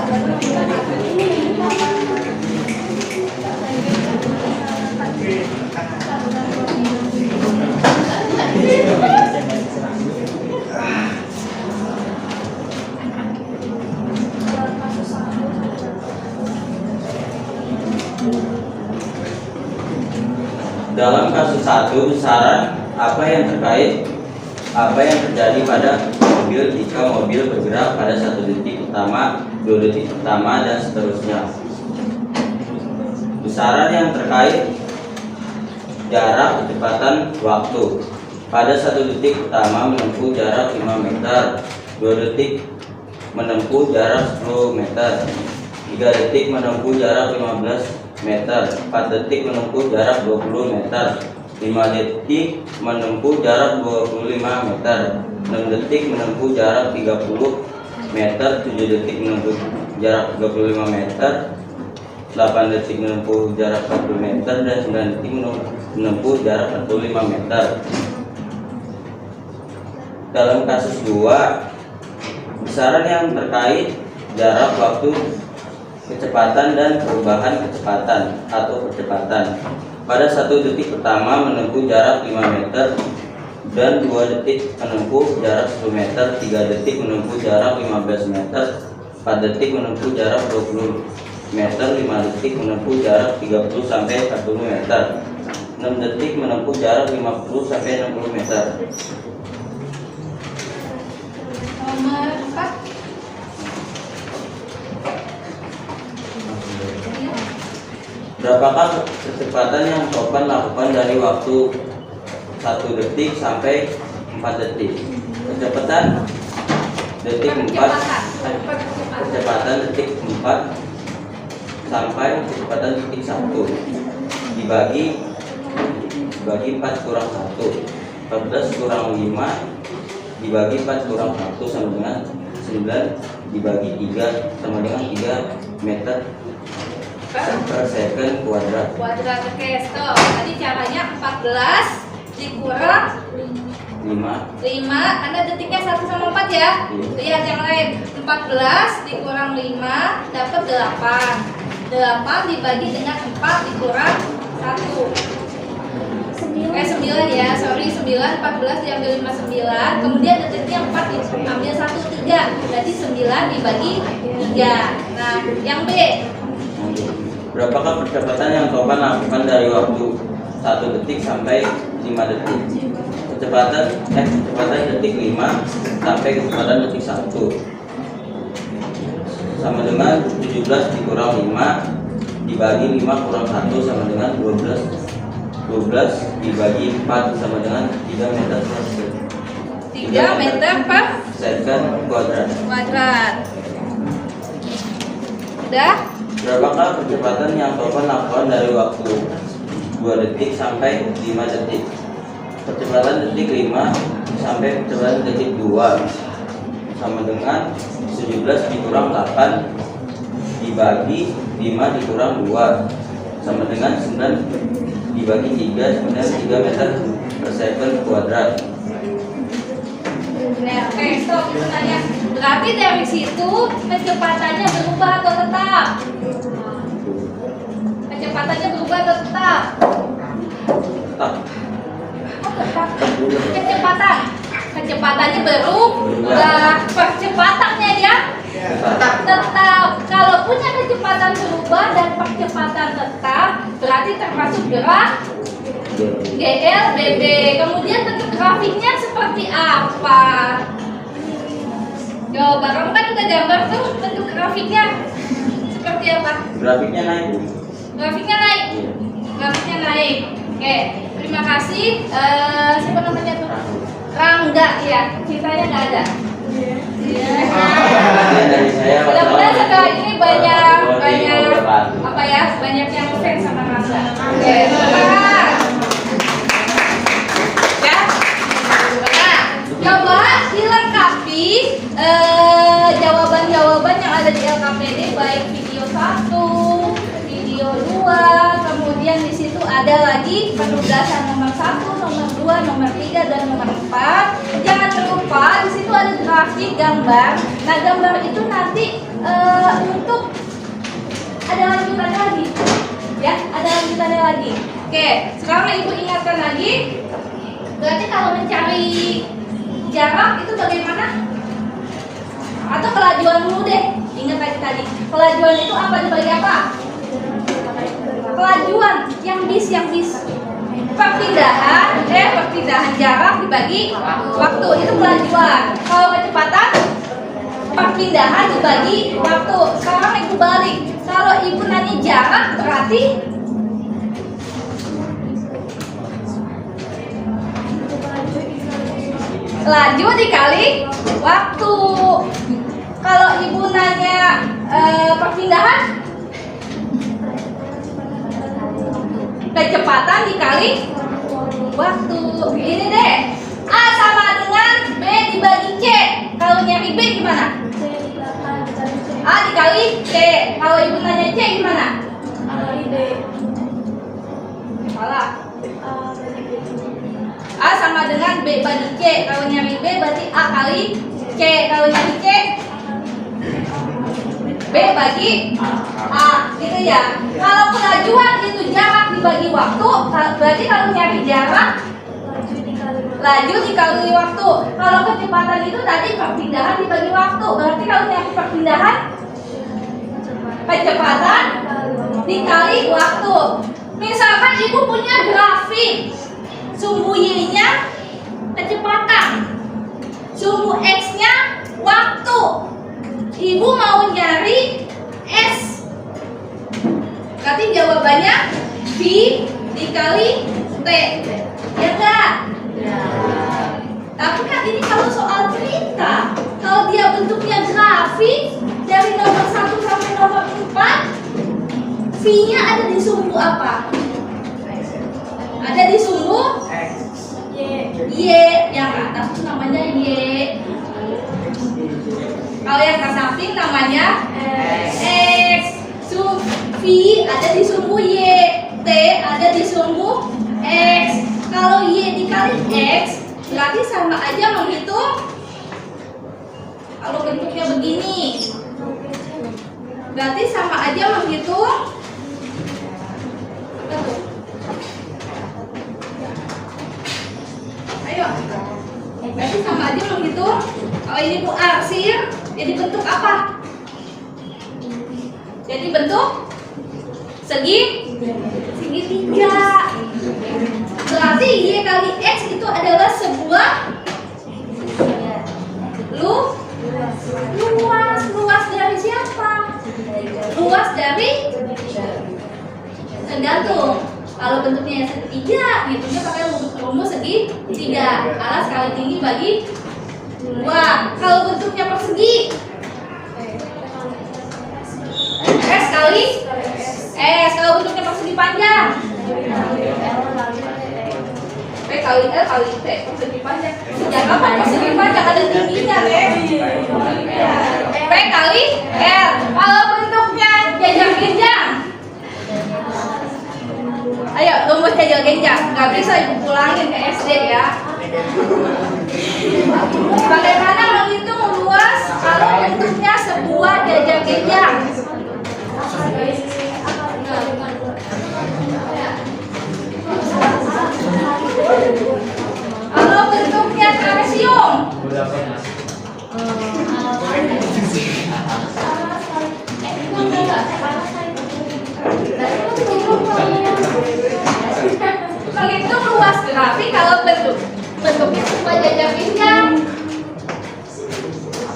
Dalam kasus 1, besaran apa yang terjadi pada mobil jika mobil bergerak pada 1 detik pertama, 2 detik pertama, dan seterusnya. Besaran yang terkait jarak, kecepatan, waktu. Pada 1 detik pertama menempuh jarak 5 meter, 2 detik menempuh jarak 10 meter, 3 detik menempuh jarak 15 meter, 4 detik menempuh jarak 20 meter, 5 detik menempuh jarak 25 meter, 6 detik menempuh jarak 30 meter, 7 detik menempuh jarak 35 meter, 8 detik menempuh jarak 40 meter, dan 9 detik menempuh jarak 45 meter. Dalam kasus 2, besaran yang terkait jarak, waktu, kecepatan, dan perubahan kecepatan atau percepatan. Pada 1 detik pertama menempuh jarak 5 meter, dan 2 detik menempuh jarak 10 meter, 3 detik menempuh jarak 15 meter, 4 detik menempuh jarak 20 meter, 5 detik menempuh jarak 30 sampai 40 meter, 6 detik menempuh jarak 50 sampai 60 meter. Nomor 4. Berapakah kecepatan yang Topan lakukan dari waktu 1 detik sampai 4 detik? Kecepatan detik 4, kecepatan detik 4 sampai kecepatan detik 1 dibagi 4 kurang 1, 14 kurang 5 dibagi 4 kurang 1 sama dengan 9 dibagi 3 sama dengan 3 meter per second kuadrat. Oke, stop. Tadi caranya 14 dikurang 5. Anda detiknya 1 sama 4 ya. Lihat yang lain. 14 dikurang 5 dapat 8. 8 dibagi dengan 4 dikurang 1. 9 ya, sorry 9, 14 diambil 5, 9. Kemudian detiknya 4 diambil 1, 3. Berarti 9 dibagi 3. Nah, yang B. Berapakah percepatan yang Topan lakukan dari waktu 1 detik sampai 5 detik? Kecepatan detik 5 sampai kecepatan detik 1 sama dengan 17 dikurang 5 dibagi 5 kurang 1 sama dengan 12 dibagi 4 sama dengan 3 meter per second. 3 meter per Second kuadrat. Udah? Berapakah kecepatan yang Topan lakukan dari waktu 2 detik sampai 5 detik? Percepatan detik 5 sampai kecepatan detik 2 sama dengan 17 dikurang 8 dibagi 5 dikurang 2 sama dengan 9 dibagi 3 sama dengan 3 meter per second kuadrat. Nah, oke, stop, itu tanya. Berarti dari situ kecepatannya berubah atau tetap? Kecepatannya berubah atau tetap? Tetap. Oh, tetap. Kecepatannya berubah. Percepatannya ya? Tetap. Kalau punya kecepatan berubah dan percepatan tetap, berarti termasuk gerak GL, BB. Kemudian bentuk grafiknya seperti apa? Coba, kamu kan udah gambar tuh bentuk grafiknya seperti apa? Grafiknya naik. Grafiknya naik. Grafiknya naik. Oke, terima kasih. Siapa namanya tuh? Rangga ya. Ceritanya nggak ada. Iya. Dari saya. Mudah-mudahan setelah ini banyak apa ya? Banyak yang fans sama Rangga. Oke, semangat. Ya. Nah, coba dilengkapi jawaban-jawaban yang ada di LKPD, baik video 1, video 2, kemudian di situ ada lagi penugasan nomor 1, nomor 2, nomor 3 dan nomor 4. Jangan lupa di situ ada grafik gambar. Nah, gambar itu nanti untuk ada lanjutannya lagi. Ya, ada lanjutannya lagi. Oke, sekarang Ibu ingatkan lagi. Berarti kalau mencari jarak itu bagaimana? Atau kelajuan dulu deh. Ingat tadi. Kelajuan itu apa dibagi apa? Kelajuan yang bis. Perpindahan jarak dibagi waktu itu kelajuan. Kalau kecepatan perpindahan dibagi waktu. Sekarang Ibu balik. Kalau Ibu nanya jarak berarti laju dikali waktu. Kalau Ibu nanya perpindahan, kecepatan dikali waktu. Ini deh, A sama dengan B dibagi C. Kalau nyari B gimana? A dikali C. Kalau Ibu nanya C gimana? Salah. A sama dengan B bagi C. Kalau nyari B berarti A kali C. Kalau nyari C, B bagi A, gitu ya. Kalau kelajuan itu jarak dibagi waktu, berarti kalau nyari jarak laju dikali waktu. Kalau kecepatan itu tadi perpindahan dibagi waktu, berarti kalau nyari perpindahan kecepatan dikali waktu. Misalkan Ibu punya grafik, sumbu Y-nya kecepatan, sumbu X-nya waktu. Ibu mau nyari S, berarti jawabannya V dikali T, ya enggak? Ya. Tapi kan ini kalau soal cerita, kalau dia bentuknya grafik dari nomor 1 sampai nomor 4, V-nya ada di sumbu apa? Ada di sumbu Y, yang ke atas itu namanya Y. Kalau yang ke samping namanya X. V ada di sumbu Y, T ada di sumbu X. Kalau Y dikali X berarti sama aja menghitung. Kalau bentuknya begini, berarti sama aja menghitung. Ayo, berarti sama aja menghitung. Kalau ini Bu arsir, jadi bentuk apa? Jadi bentuk segitiga. Berarti Y kali X itu adalah sebuah luas. Luas dari siapa? Luas dari tergantung. Kalau bentuknya segitiga, hitungnya pakai rumus segitiga. Alas kali tinggi bagi 2. Kalau bentuknya persegi, S kali S. Kalau bentuknya persegi panjang, P kali L kali T. Persegi panjang. Sejak kapan persegi panjang ada tingginya, P kali L. Kalau bentuknya genjang-genjang, Ayo, rumus kecil genjang. Nggak bisa ibu pulangin ke SD ya. Bagaimana menghitung luas kalau bentuknya sebuah jajar genjang? Kalau bentuknya trapesium, menghitung luas grafik kalau bentuknya sebuah jajar genjang.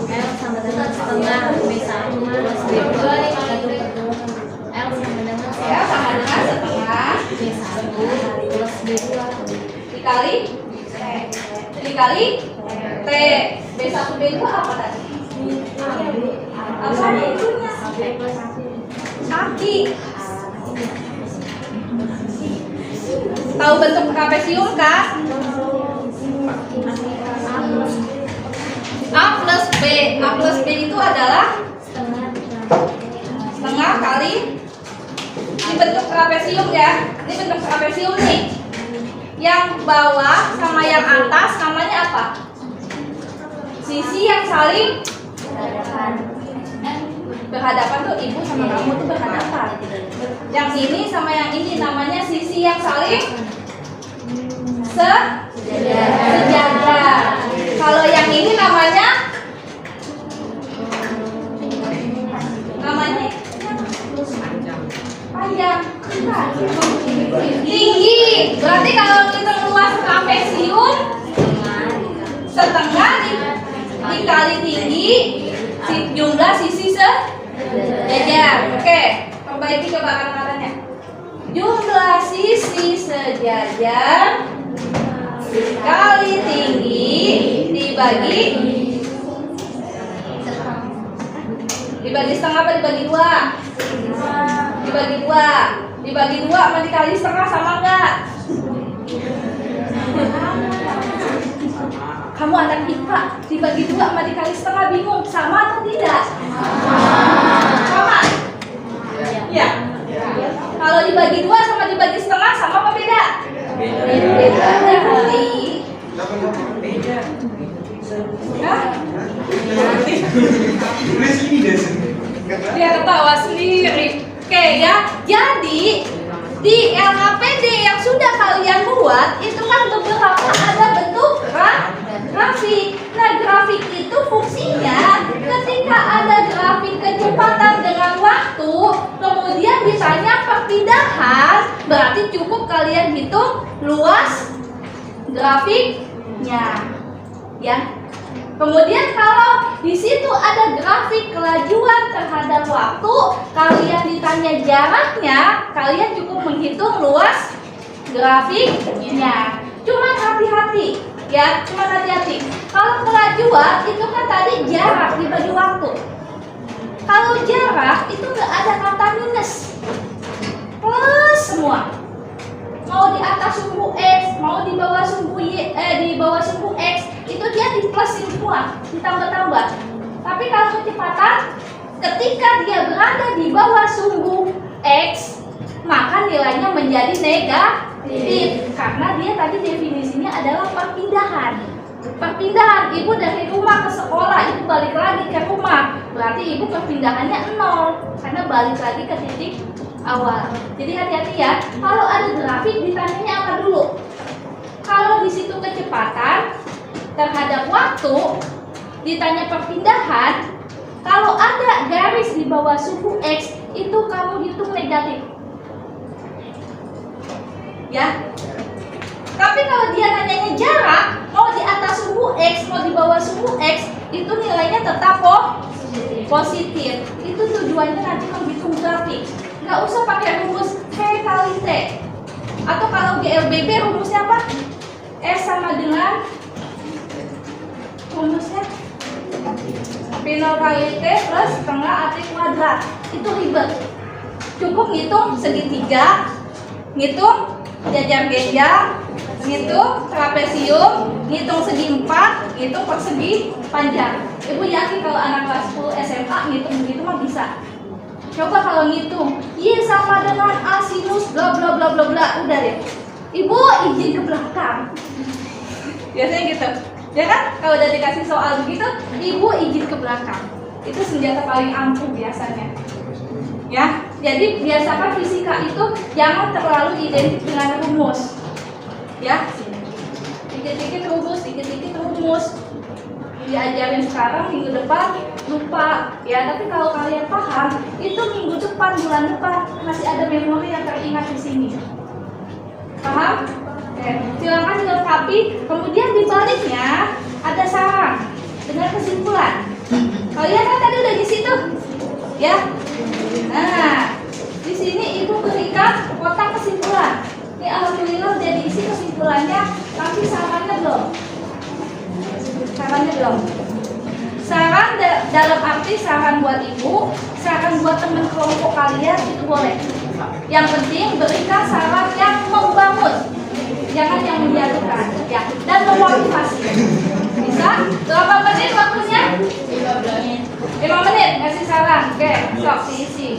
L sama dengan setengah B1 plus B2 L sama dengan Ya, sama dengan setengah B1 plus B2 dikali T. B1 B2 apa tadi? Apa itunya? Kaki. Tahu bentuk trapesium kan? A plus B. A plus B itu adalah setengah kali ini bentuk trapesium ya. Ini bentuk trapesium nih. Yang bawah sama yang atas namanya apa? Sisi yang saling berhadapan tuh ibu sama kamu tuh berhadapan. Yang ini sama yang ini namanya sisi yang saling sejajar. Kalau yang ini namanya panjang. Tinggi. Berarti kalau kita luas trapesium setengah dikali tinggi jumlah sisi sejajar. Oke, perbaiki kebakarannya. Jumlah sisi sejajar kali tinggi dibagi setengah apa dibagi dua? Dibagi dua sama dikali setengah sama enggak? Kamu anak IPA, dibagi dua sama dikali setengah bingung, sama atau tidak? Sama? Ya. Kalau dibagi dua sama dibagi setengah sama apa beda? Beda. Hah? Dia ketawa sendiri. Oke ya, jadi di LHPD yang sudah kalian buat itu kan beberapa ada bentuk grafik. Nah, grafik itu fungsinya ketika ada grafik kecepatan dengan waktu, kemudian ditanya perpindahan, berarti cukup kalian hitung luas grafiknya. Ya. Kemudian kalau di situ ada grafik kelajuan terhadap waktu, kalian ditanya jaraknya, kalian cukup menghitung luas grafiknya. Cuma hati-hati, ya, cuma hati-hati. Kalau kelajuan itu kan tadi jarak dibagi waktu. Kalau jarak itu nggak ada kata minus, plus semua. Mau di atas sumbu X, mau di bawah sumbu Y, di bawah sumbu X, itu dia di plusin semua, ditambah-tambah. Tapi kalau kecepatan, ketika dia berada di bawah sumbu X, maka nilainya menjadi negatif. Karena dia tadi definisinya adalah perpindahan. Perpindahan, ibu dari rumah ke sekolah, ibu balik lagi ke rumah, berarti ibu perpindahannya 0, karena balik lagi ke titik awal. Jadi hati-hati ya, kalau ada grafik ditanyanya apa dulu? Kalau di situ kecepatan terhadap waktu, ditanya perpindahan, kalau ada garis di bawah sumbu X, itu kamu hitung negatif. Ya. Tapi kalau dia nanyanya jarak, mau di atas sumbu X, mau di bawah sumbu X, itu nilainya tetap positif. Itu tujuannya nanti menghitung grafik. Nggak usah pakai rumus V kali T. Atau kalau GLBB rumusnya apa? S sama dengan rumusnya P0 kali T plus setengah AT kuadrat. Itu ribet. Cukup ngitung segitiga, ngitung jajar genjang, ngitung trapesium, ngitung segi 4, ngitung persegi panjang. Ibu yakin kalau anak kelas 10 SMA ngitung begitu mah bisa. Coba kalau ngitung, Y sama dengan A sinus bla bla bla bla bla. Udah deh. Ibu izin ke belakang. Biasanya gitu. Ya kan? Kalau udah dikasih soal begitu, ibu izin ke belakang. Itu senjata paling ampuh biasanya. Ya. Jadi biasakan fisika itu jangan terlalu identik dengan rumus. Ya. Dikit-dikit rumus. Diajarin sekarang, minggu depan lupa. Ya, tapi kalau kalian paham, itu minggu depan, bulan depan masih ada memori yang teringat di sini. Paham? Oke, silakan dilengkapi. Kemudian di baliknya ada saran dengan kesimpulan. Kalian kan tadi udah di situ, ya. Nah, di sini ibu berikan kotak kesimpulan. Ini alhamdulillah udah diisi kesimpulannya. Tapi sarannya belum. Saran dalam arti saran buat ibu, saran buat teman kelompok kalian itu boleh. Yang penting berikan saran yang membangun, jangan yang menjatuhkan, ya, dan memotivasi. Bisa? Berapa menit waktunya? 5 menit kasih saran. Oke, sok diisi.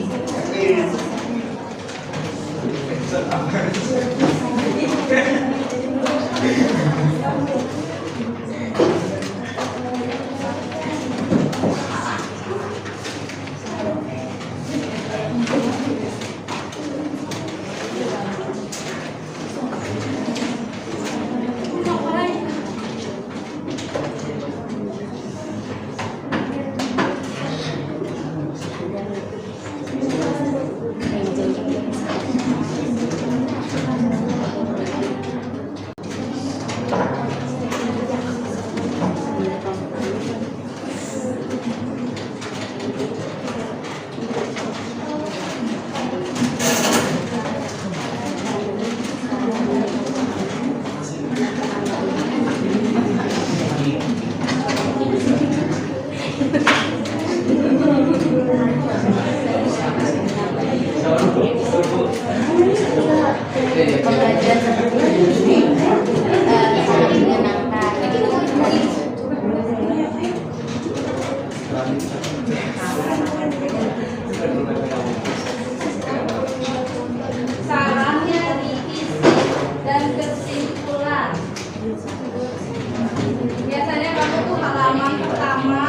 Sarannya diisi dan kesimpulan. Biasanya kamu tuh halaman pertama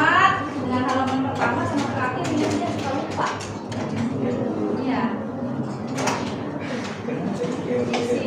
dengan halaman pertama sama terakhir dia suka lupa. Iya. Isi.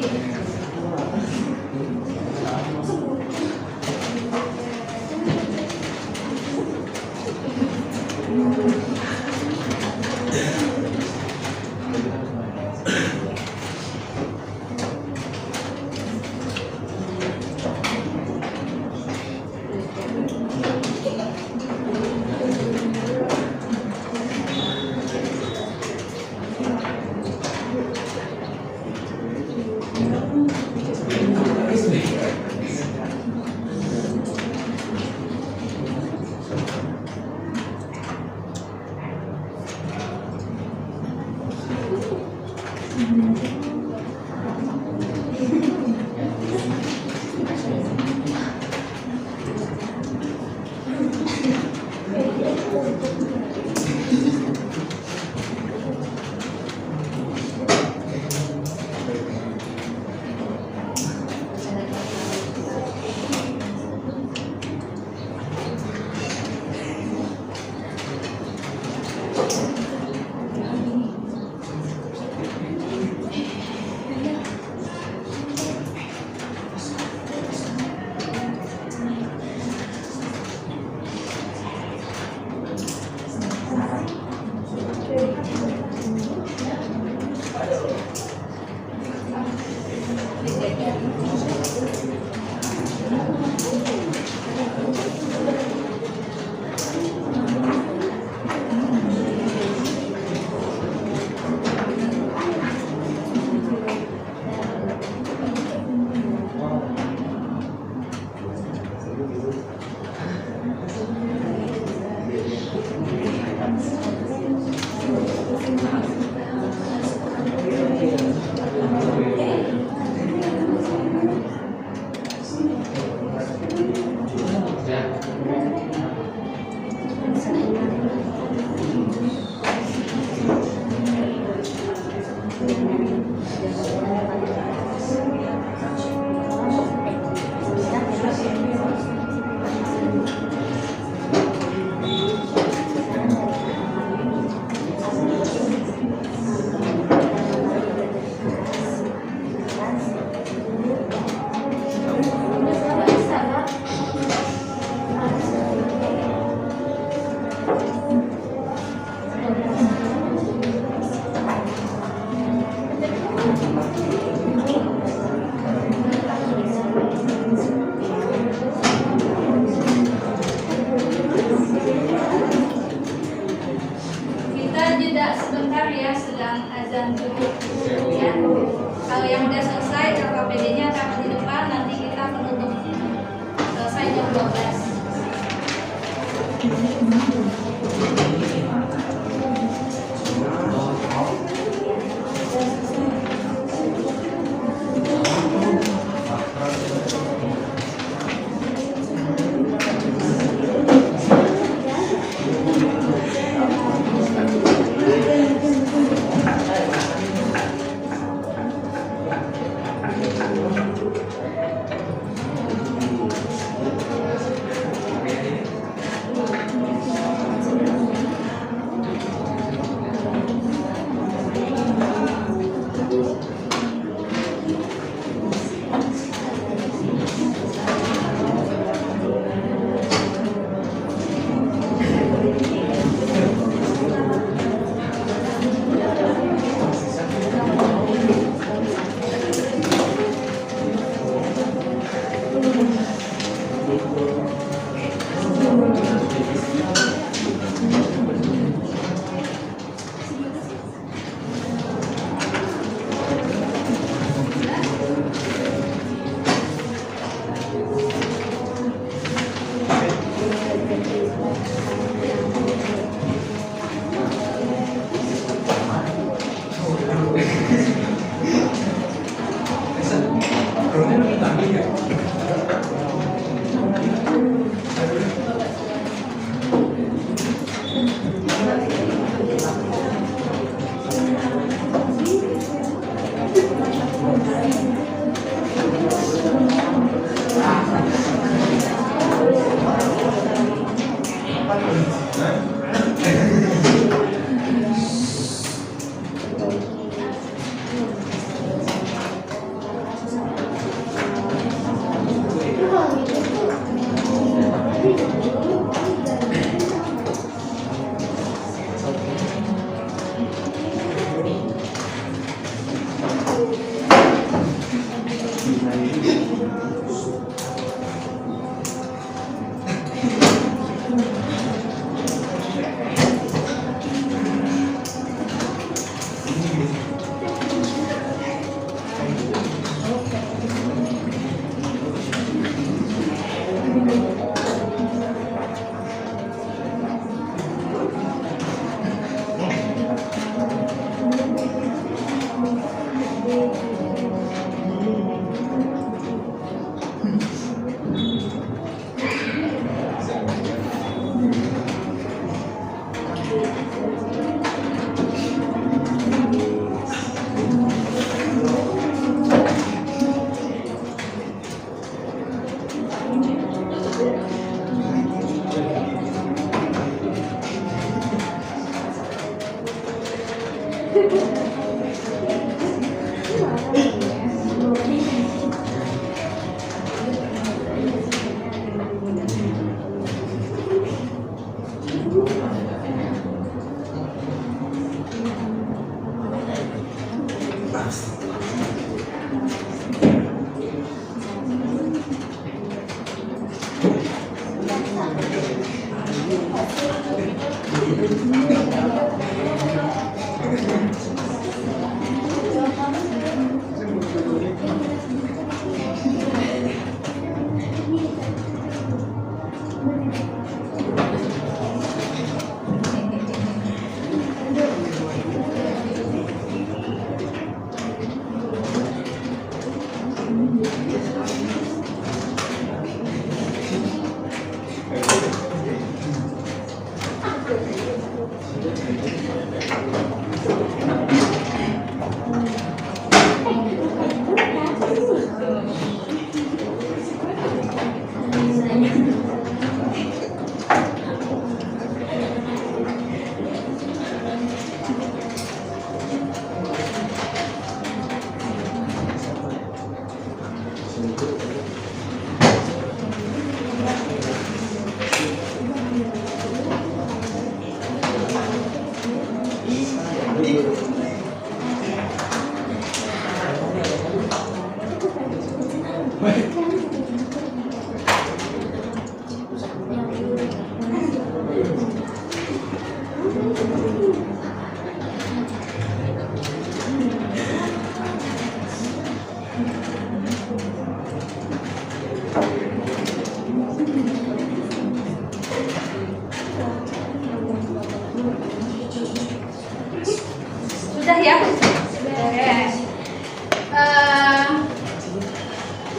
Sudah ya? Oke.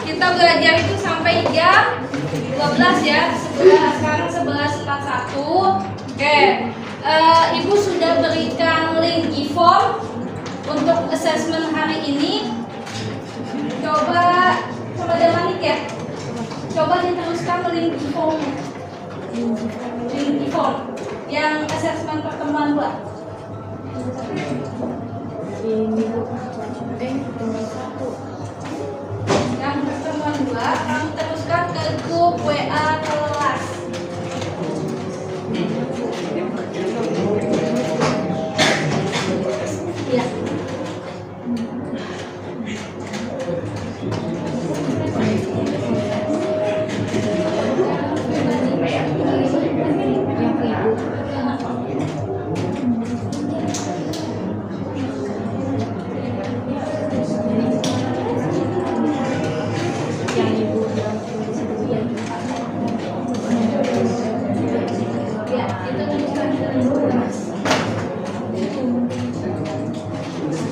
Kita belajar itu sampai jam 12 ya. Sekarang 11.41. Oke. Ibu sudah berikan link e-form untuk assessment hari ini. Coba Manik ya. Coba diteruskan link e-form. Link e-form yang assessment pertemuan 2. Yang pertemuan 2 kamu teruskan ke grup WA kelas. Ya.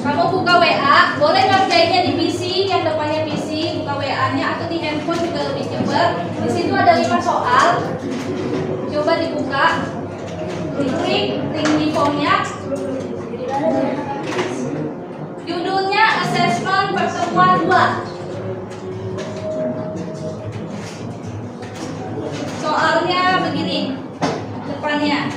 Kamu buka WA, boleh ngerjainnya di PC, yang depannya PC, buka WA-nya atau di handphone juga lebih cepat. Di situ ada 5 soal. Coba dibuka. Diklik link di formnya. Judulnya assessment pertemuan 2. Soalnya begini depannya.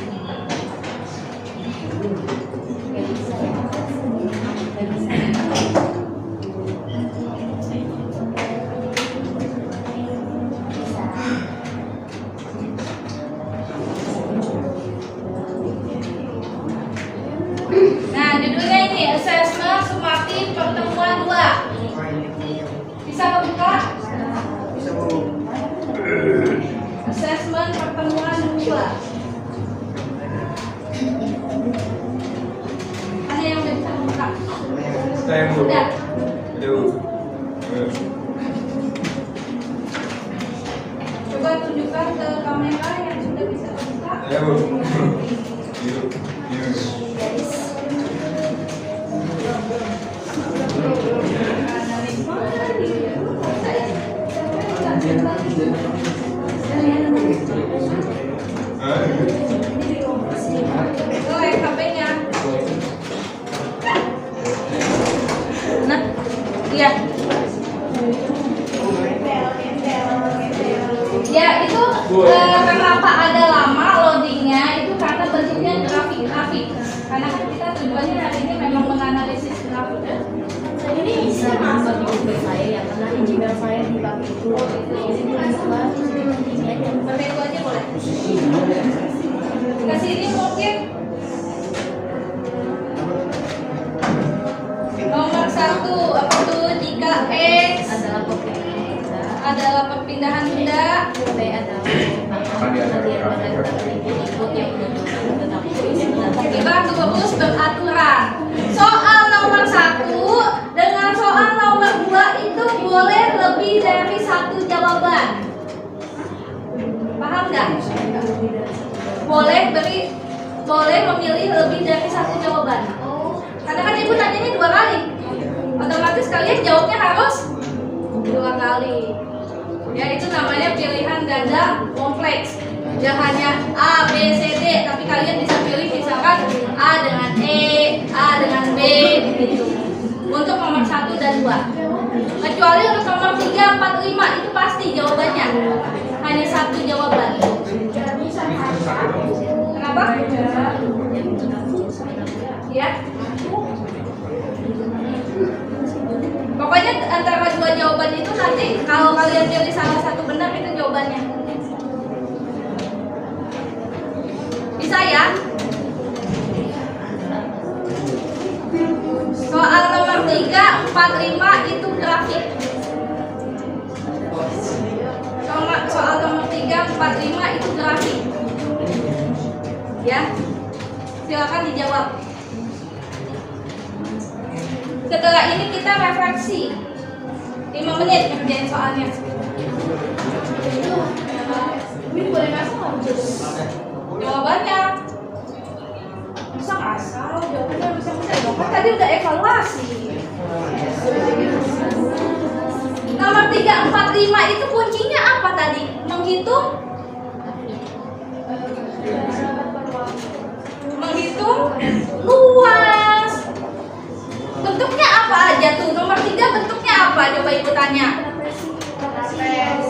Nah, judulnya ini assessment sumatif pertemuan 2. 2. Mana yang udah bisa buka? Udah. Coba tunjukkan ke kamera yang sudah bisa buka. Nah, Iya. Ya itu kenapa ada lama loadingnya itu karena bentuknya grafik. Karena kan kita tujuannya hari ini memang menganalisis grafik. Ini bisa masuk di Gmail saya ya, karena di Gmail saya dipakai itu. Jadi bulan sekarang ini aja. Pakai itu aja boleh. Kasih ini mungkin nomor 1 apa tuh jika X adalah perpindahan benda. B adalah ikut yang udah tetapi Kita terus beraturan. Soal nomor 1 dengan soal nomor 2 itu boleh lebih dari 1 jawaban. Paham nggak? Boleh memilih lebih dari 1 jawaban. Karena kan ibu nanyanya 2 kali. Otomatis kalian jawabnya harus 2 kali. Ya itu namanya pilihan ganda kompleks. Jangan hanya A, B, C, D, tapi kalian bisa pilih misalkan A dengan E, A dengan B, gitu. Untuk nomor 1 dan 2. Kecuali untuk nomor 3, 4, 5 itu pasti jawabannya hanya 1 jawaban. Kenapa? Ya. Pokoknya antara 2 jawaban itu nanti kalau kalian pilih salah satu benar itu jawabannya. Bisa ya? Soal nomor 3, 4, 5 itu grafik. Soal nomor 3, 4, 5 itu grafik. Ya. Silakan dijawab. Setelah ini kita refleksi 5 menit ngerjain soalnya. Ini boleh masuk nggak? Jawabannya bisa ngasal, jawabannya bisa kan tadi udah evaluasi. Nomor 3, 4, 5 itu kuncinya apa tadi? Menghitung luas. Bentuknya apa aja tuh? Nomor 3 bentuknya apa? Coba ibu tanya.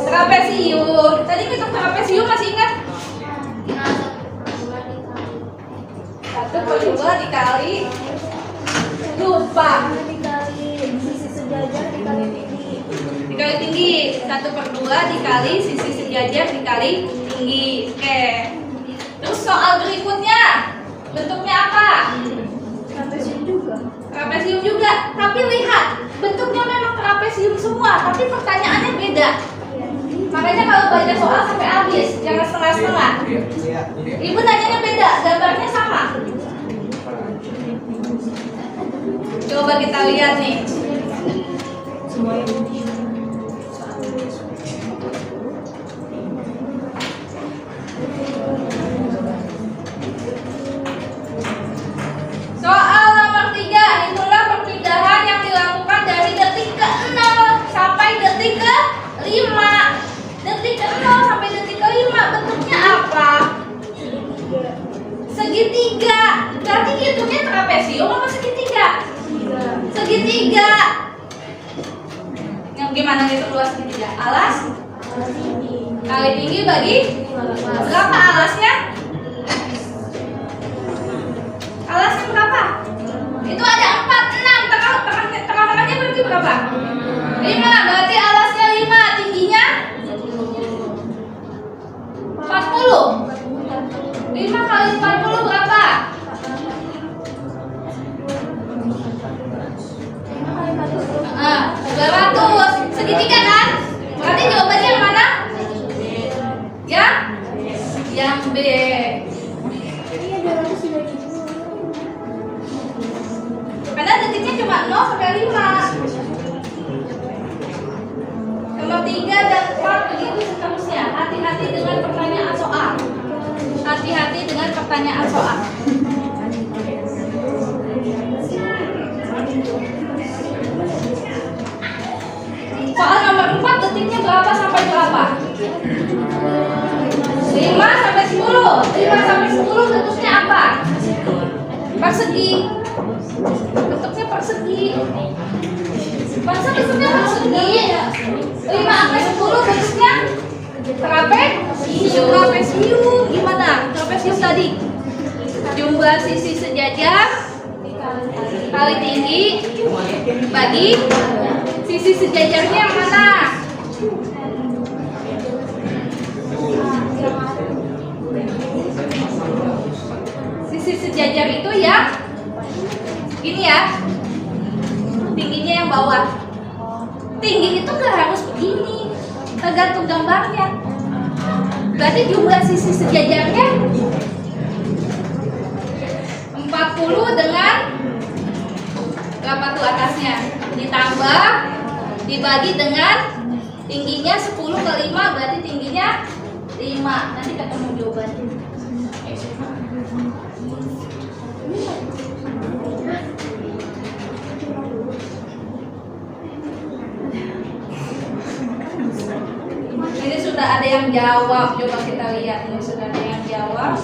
Trapesium. Tadi kita trapesium masih ingat? 1/2 dikali lupa. sisi sejajar dikali tinggi. Dikali tinggi. 1/2 dikali sisi sejajar dikali tinggi. Oke. Terus soal berikutnya bentuknya apa? Trapesium juga. Tapi lihat, bentuknya memang trapesium semua, tapi pertanyaannya beda. Makanya kalau baca soal sampai habis, jangan setengah-setengah. Ibu tanyanya beda, gambarnya sama. Coba kita lihat nih. Soal nomor 3, itulah perpindahan yang dilakukan dari detik ke-0 sampai detik ke-5. Detik ke-0 sampai detik ke-5 bentuknya apa? Segitiga. Berarti hitungnya trapesium apa segitiga? Segitiga. Yang gimana gitu luas segitiga? Alas kali tinggi bagi berapa alasnya? Alasnya berapa? Itu ada 4, 6. Tengah-tengahnya berarti berapa? 5. Berarti alasnya 5. Tingginya 40. 5 kali 40 berapa? 200. Segitiga kan? Berarti jawabannya yang mana? Ya? Ya, Yang B. Iya 220. Karena detiknya cuma 0 sampai 5. Nomor 3 dan 4 begitu seterusnya. Hati-hati dengan pertanyaan soal. Hati-hati dengan pertanyaan soal. Soal nomor 4 detiknya berapa sampai berapa? 5 sampai 10. 5 sampai 10 bentuknya apa? Persegi. Bentuknya persegi. Masa bentuknya persegi? 5 sampai 10 bentuknya trapesium. Trapesium gimana? Trapesium tadi jumlah sisi sejajar kali tinggi bagi sisi sejajarnya yang mana? Sisi sejajar itu ya gini ya, tingginya yang bawah. Tinggi itu gak harus begini, tergantung gambarnya. Berarti jumlah sisi sejajarnya 40 dengan berapa tuh atasnya? Ditambah dibagi dengan tingginya 10 ke 5 berarti tingginya 5. Nanti ketemu jawabannya. Ini sudah ada yang jawab, coba kita lihat. Ini sudah ada yang jawab.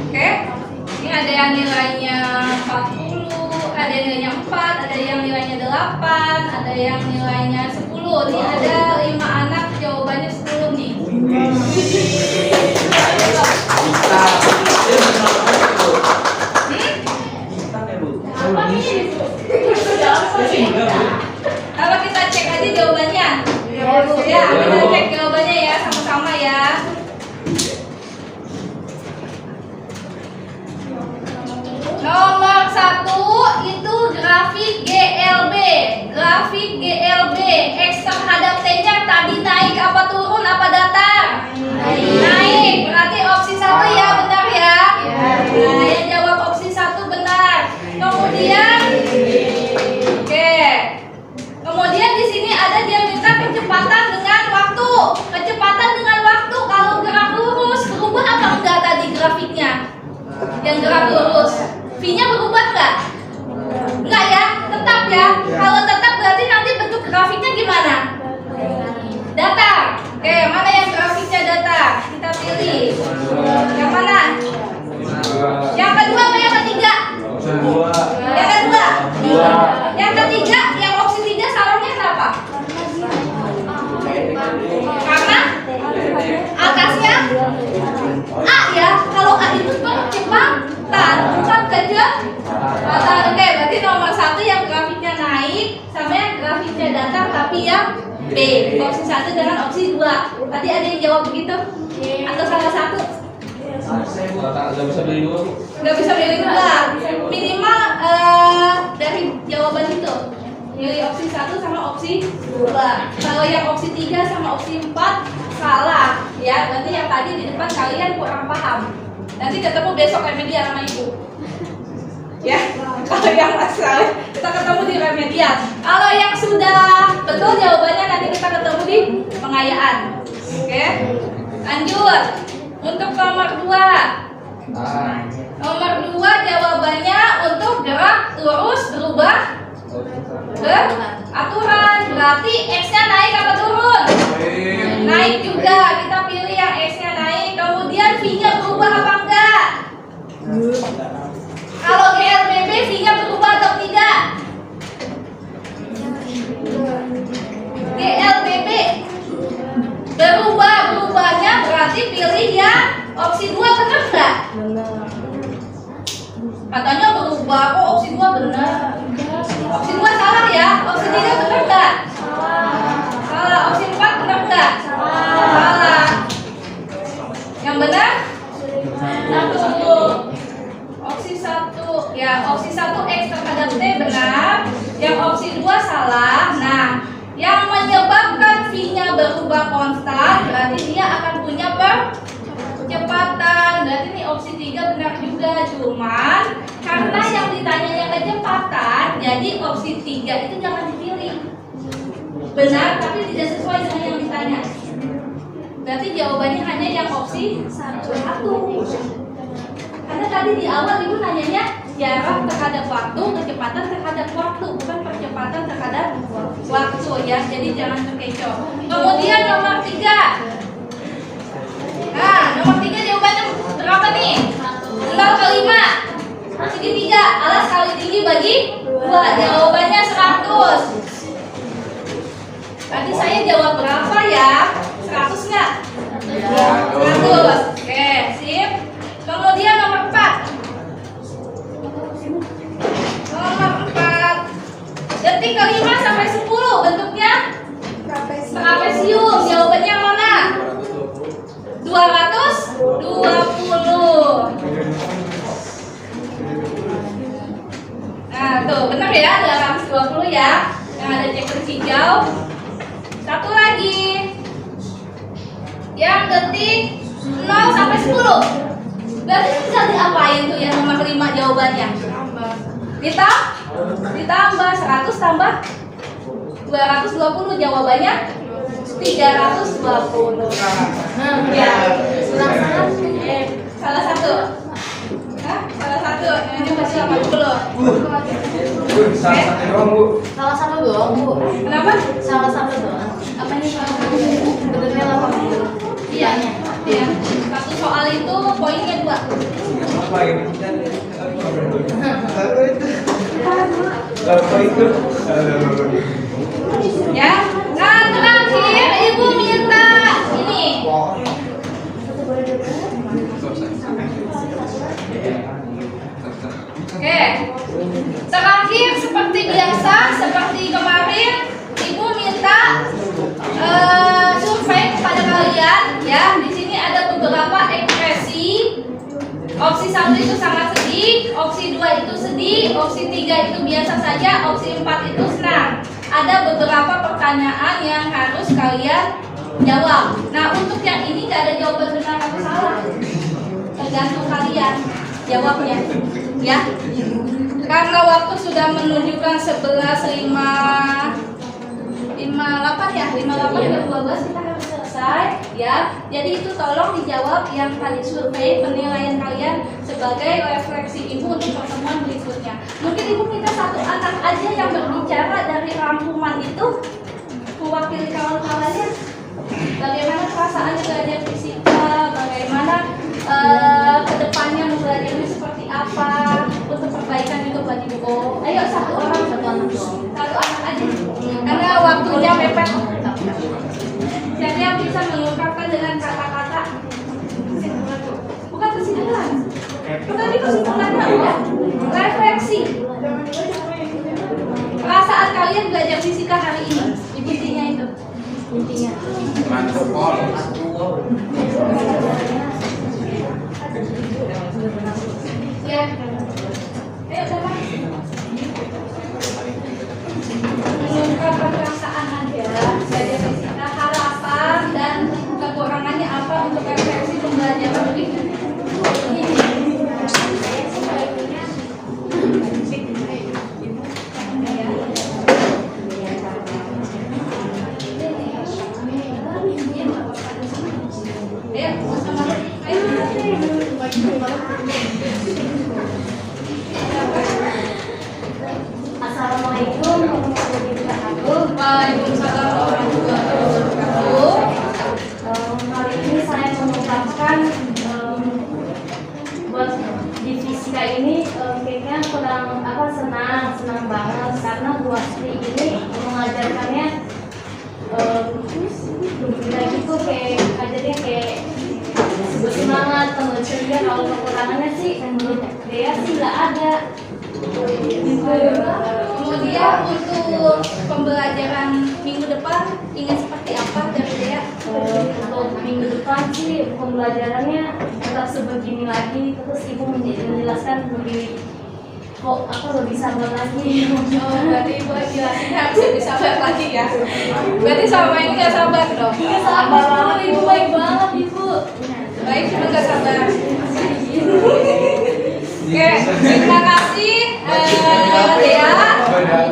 Oke, ini ada yang nilainya 40, ada yang nilainya 4, ada yang nilainya 8, ada yang nilainya 10. Ini ada 5 anak, jawabannya 10 nih. Kalau kita cek aja jawabannya. Ya, kita cek jawabannya ya, sama-sama ya. Nomor 1 itu grafik GLB. Grafik GLB X terhadap T-nya tadi naik apa turun apa datar? Naik. Berarti opsi 1 ya benar ya? Nah, yang jawab opsi 1 benar. Kemudian Kemudian di sini ada dia minta kecepatan dengan waktu. Kecepatan dengan waktu kalau gerak lurus berubah apa enggak tadi grafiknya? Yang gerak lurus V-nya berubah enggak? Enggak ya, tetap ya. Kalau tetap berarti nanti bentuk grafiknya gimana? Datar. Oke, mana yang grafiknya datar? Kita pilih. Yang mana? Yang kedua apa yang ketiga? Yang kedua. Yang ketiga, yang opsi 3 salahnya kenapa? Karena atasnya A ya. Kalau A itu kecepatan, bukan kecepatan. Oke, berarti nomor 1 yang grafiknya naik sama yang grafiknya datar tapi yang B. Opsi 1 dengan opsi 2. Tadi ada yang jawab begitu? Atau salah satu? Nggak bisa beli dua. Nggak bisa pilih dua. Minimal dari jawaban itu pilih opsi 1 sama opsi 2. Kalau yang opsi 3 sama opsi 4 salah ya. Berarti yang tadi di depan kalian kurang paham. Nanti ketemu besok remedial sama ibu. Ya, kalau yang salah kita ketemu di remedial. Kalau yang sudah betul jawabannya nanti kita ketemu di pengayaan. Oke, lanjut. Untuk nomor 2. Nomor 2 jawabannya untuk gerak lurus berubah ke aturan. Berarti X-nya naik apa turun? Naik juga. Kita pilih yang X-nya naik. Kemudian V-nya berubah apa enggak? Kalau GLBB V-nya berubah Katanya berubah, kok opsi 2 benar. Opsi 2 salah ya, opsi 3 benar nggak? Salah, opsi 4 benar nggak? Salah. Yang benar? 1. Opsi 1, ya opsi 1 X terhadap T benar. Yang opsi 2 salah. Nah, yang menyebabkan V-nya berubah konstan berarti dia akan punya percepatan. Berarti ini opsi 3 benar juga. Cuman karena yang ditanyanya kecepatan, jadi opsi 3 itu jangan dipilih. Benar tapi tidak sesuai dengan yang ditanya. Berarti jawabannya hanya yang opsi 1. Karena tadi di awal ibu nanyanya jarak terhadap waktu, kecepatan terhadap waktu, bukan percepatan terhadap waktu ya. Jadi jangan terkecoh. Kemudian nomor 3. Nah, nomor 3 jawabannya berapa nih? 0 ke 5 segitiga alas kali tinggi bagi 2. Jawabannya 100. Tadi saya jawab berapa ya? 100 nggak? 100. Oke, sip. Kemudian nomor 4. Nomor 4. Detik ke 5 sampai 10 bentuknya trapesium. Jawabannya yang mana? 220. Nah, tuh benar ya, 220 ya. Yang ada checker hijau. Satu lagi. Yang detik 0 sampai 10. Berarti bisa diapain tuh yang nomor 5 jawabannya? Ditambah 100 tambah 220 jawabannya 320. Ya. Salah satu. Hah? Salah satu. Ini masih 80. Salah satu doang, Bu. Kenapa? Salah satu doang. Apa ini? Benernya 80. Iya. Iya. Satu soal itu poinnya 2. Ya. Nah, terakhir Ibu minta ini. Oke. Terakhir seperti biasa, seperti kemarin, Ibu minta survei kepada kalian ya. Di sini ada beberapa ekspresi. Opsi 1 itu sangat sedih, opsi 2 itu sedih, opsi 3 itu biasa saja, opsi 4 itu senang. Ada beberapa pertanyaan yang harus kalian jawab. Nah, untuk yang ini tidak ada jawaban benar atau salah. Tergantung kalian jawabnya. Ya. Karena waktu sudah menunjukkan 11.58 ya, 58 ke 12 kita harus selesai ya. Jadi itu tolong dijawab yang tadi survei penilaian kalian sebagai refleksi Ibu untuk pertemuan berikutnya. Mungkin Ibu minta satu anak aja yang berbicara dari rangkuman itu mewakili kawan-kawannya. Bagaimana perasaannya belajar fisika, bagaimana kedepannya belajarnya seperti apa untuk perbaikan itu buat Ibu. Ayo satu anak aja. Karena waktunya mepet. Siapa yang bisa mengungkapkan dengan kata-kata? Bukan kesimpulan. Tadi kesimpulannya udah refleksi. Perasaan kalian belajar fisika hari ini. Intinya itu. Intinya. Ya. Ayo teman. Mengungkapkan perasaan aja. Belajar fisika, harapan dan kekurangannya apa untuk refleksi pembelajaran berikutnya. Assalamualaikum warahmatullahi wabarakatuh. Waalaikumsalam warahmatullahi wabarakatuh. Kali ini saya mengucapkan buat di fisika ini kayaknya senang banget karena Bu Asri ini mengajarkannya gila gitu, kayak ajarnya kayak semangat, penuh Iya, kalau kekurangannya sih menurut Dea sih nggak ada. Kemudian untuk pembelajaran minggu depan ingin seperti apa dari Dea? Untuk minggu depan sih pembelajarannya tetap sebegini lagi, terus ibu menjelaskan lebih sabar lagi. Oh, berarti ibu jelasinnya harus lebih sabar lagi ya. Berarti sama ini nggak sabar dong? Iya sabar banget, ibu baik banget ibu. Baik, cuma nggak sabar. Oke, terima kasih Dea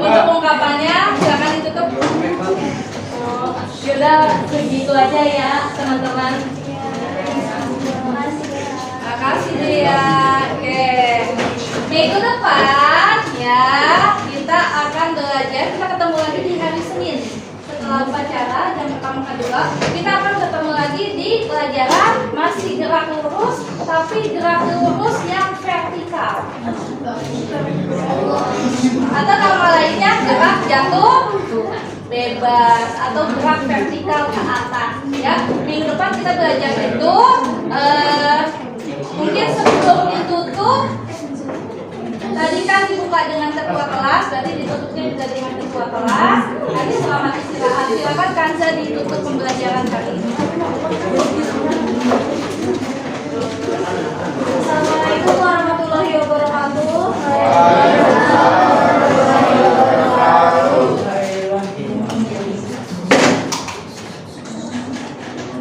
untuk ungkapannya. Silakan ditutup. Yaudah segitu aja ya teman-teman. Terima kasih Dea. Oke, minggu depan ya kita akan belajar. Kita ketemu lagi di hari Senin setelah upacara jam pertama kedua. Kita akan ketemu lagi di pelajaran masih gerak lurus, tapi gerak lurus yang vertikal. Atau nama lainnya gerak jatuh bebas atau gerak vertikal ke atas. Ya, minggu depan kita belajar itu. Mungkin sebelum ditutup, tadi kan dibuka dengan ketua kelas, berarti ditutupnya juga dengan ketua kelas. Nanti selamat istirahat. Silakan Kanza ditutup pembelajaran kali ini. Assalamualaikum warahmatullahi wabarakatuh.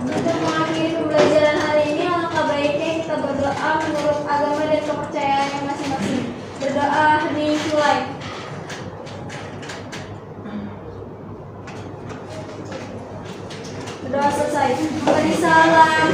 Untuk mengakhiri pembelajaran hari ini, alangkah baiknya kita berdoa menurut agama dan kepercayaannya masing-masing. Berdoa dimulai. Berdoa selesai. Beri salam.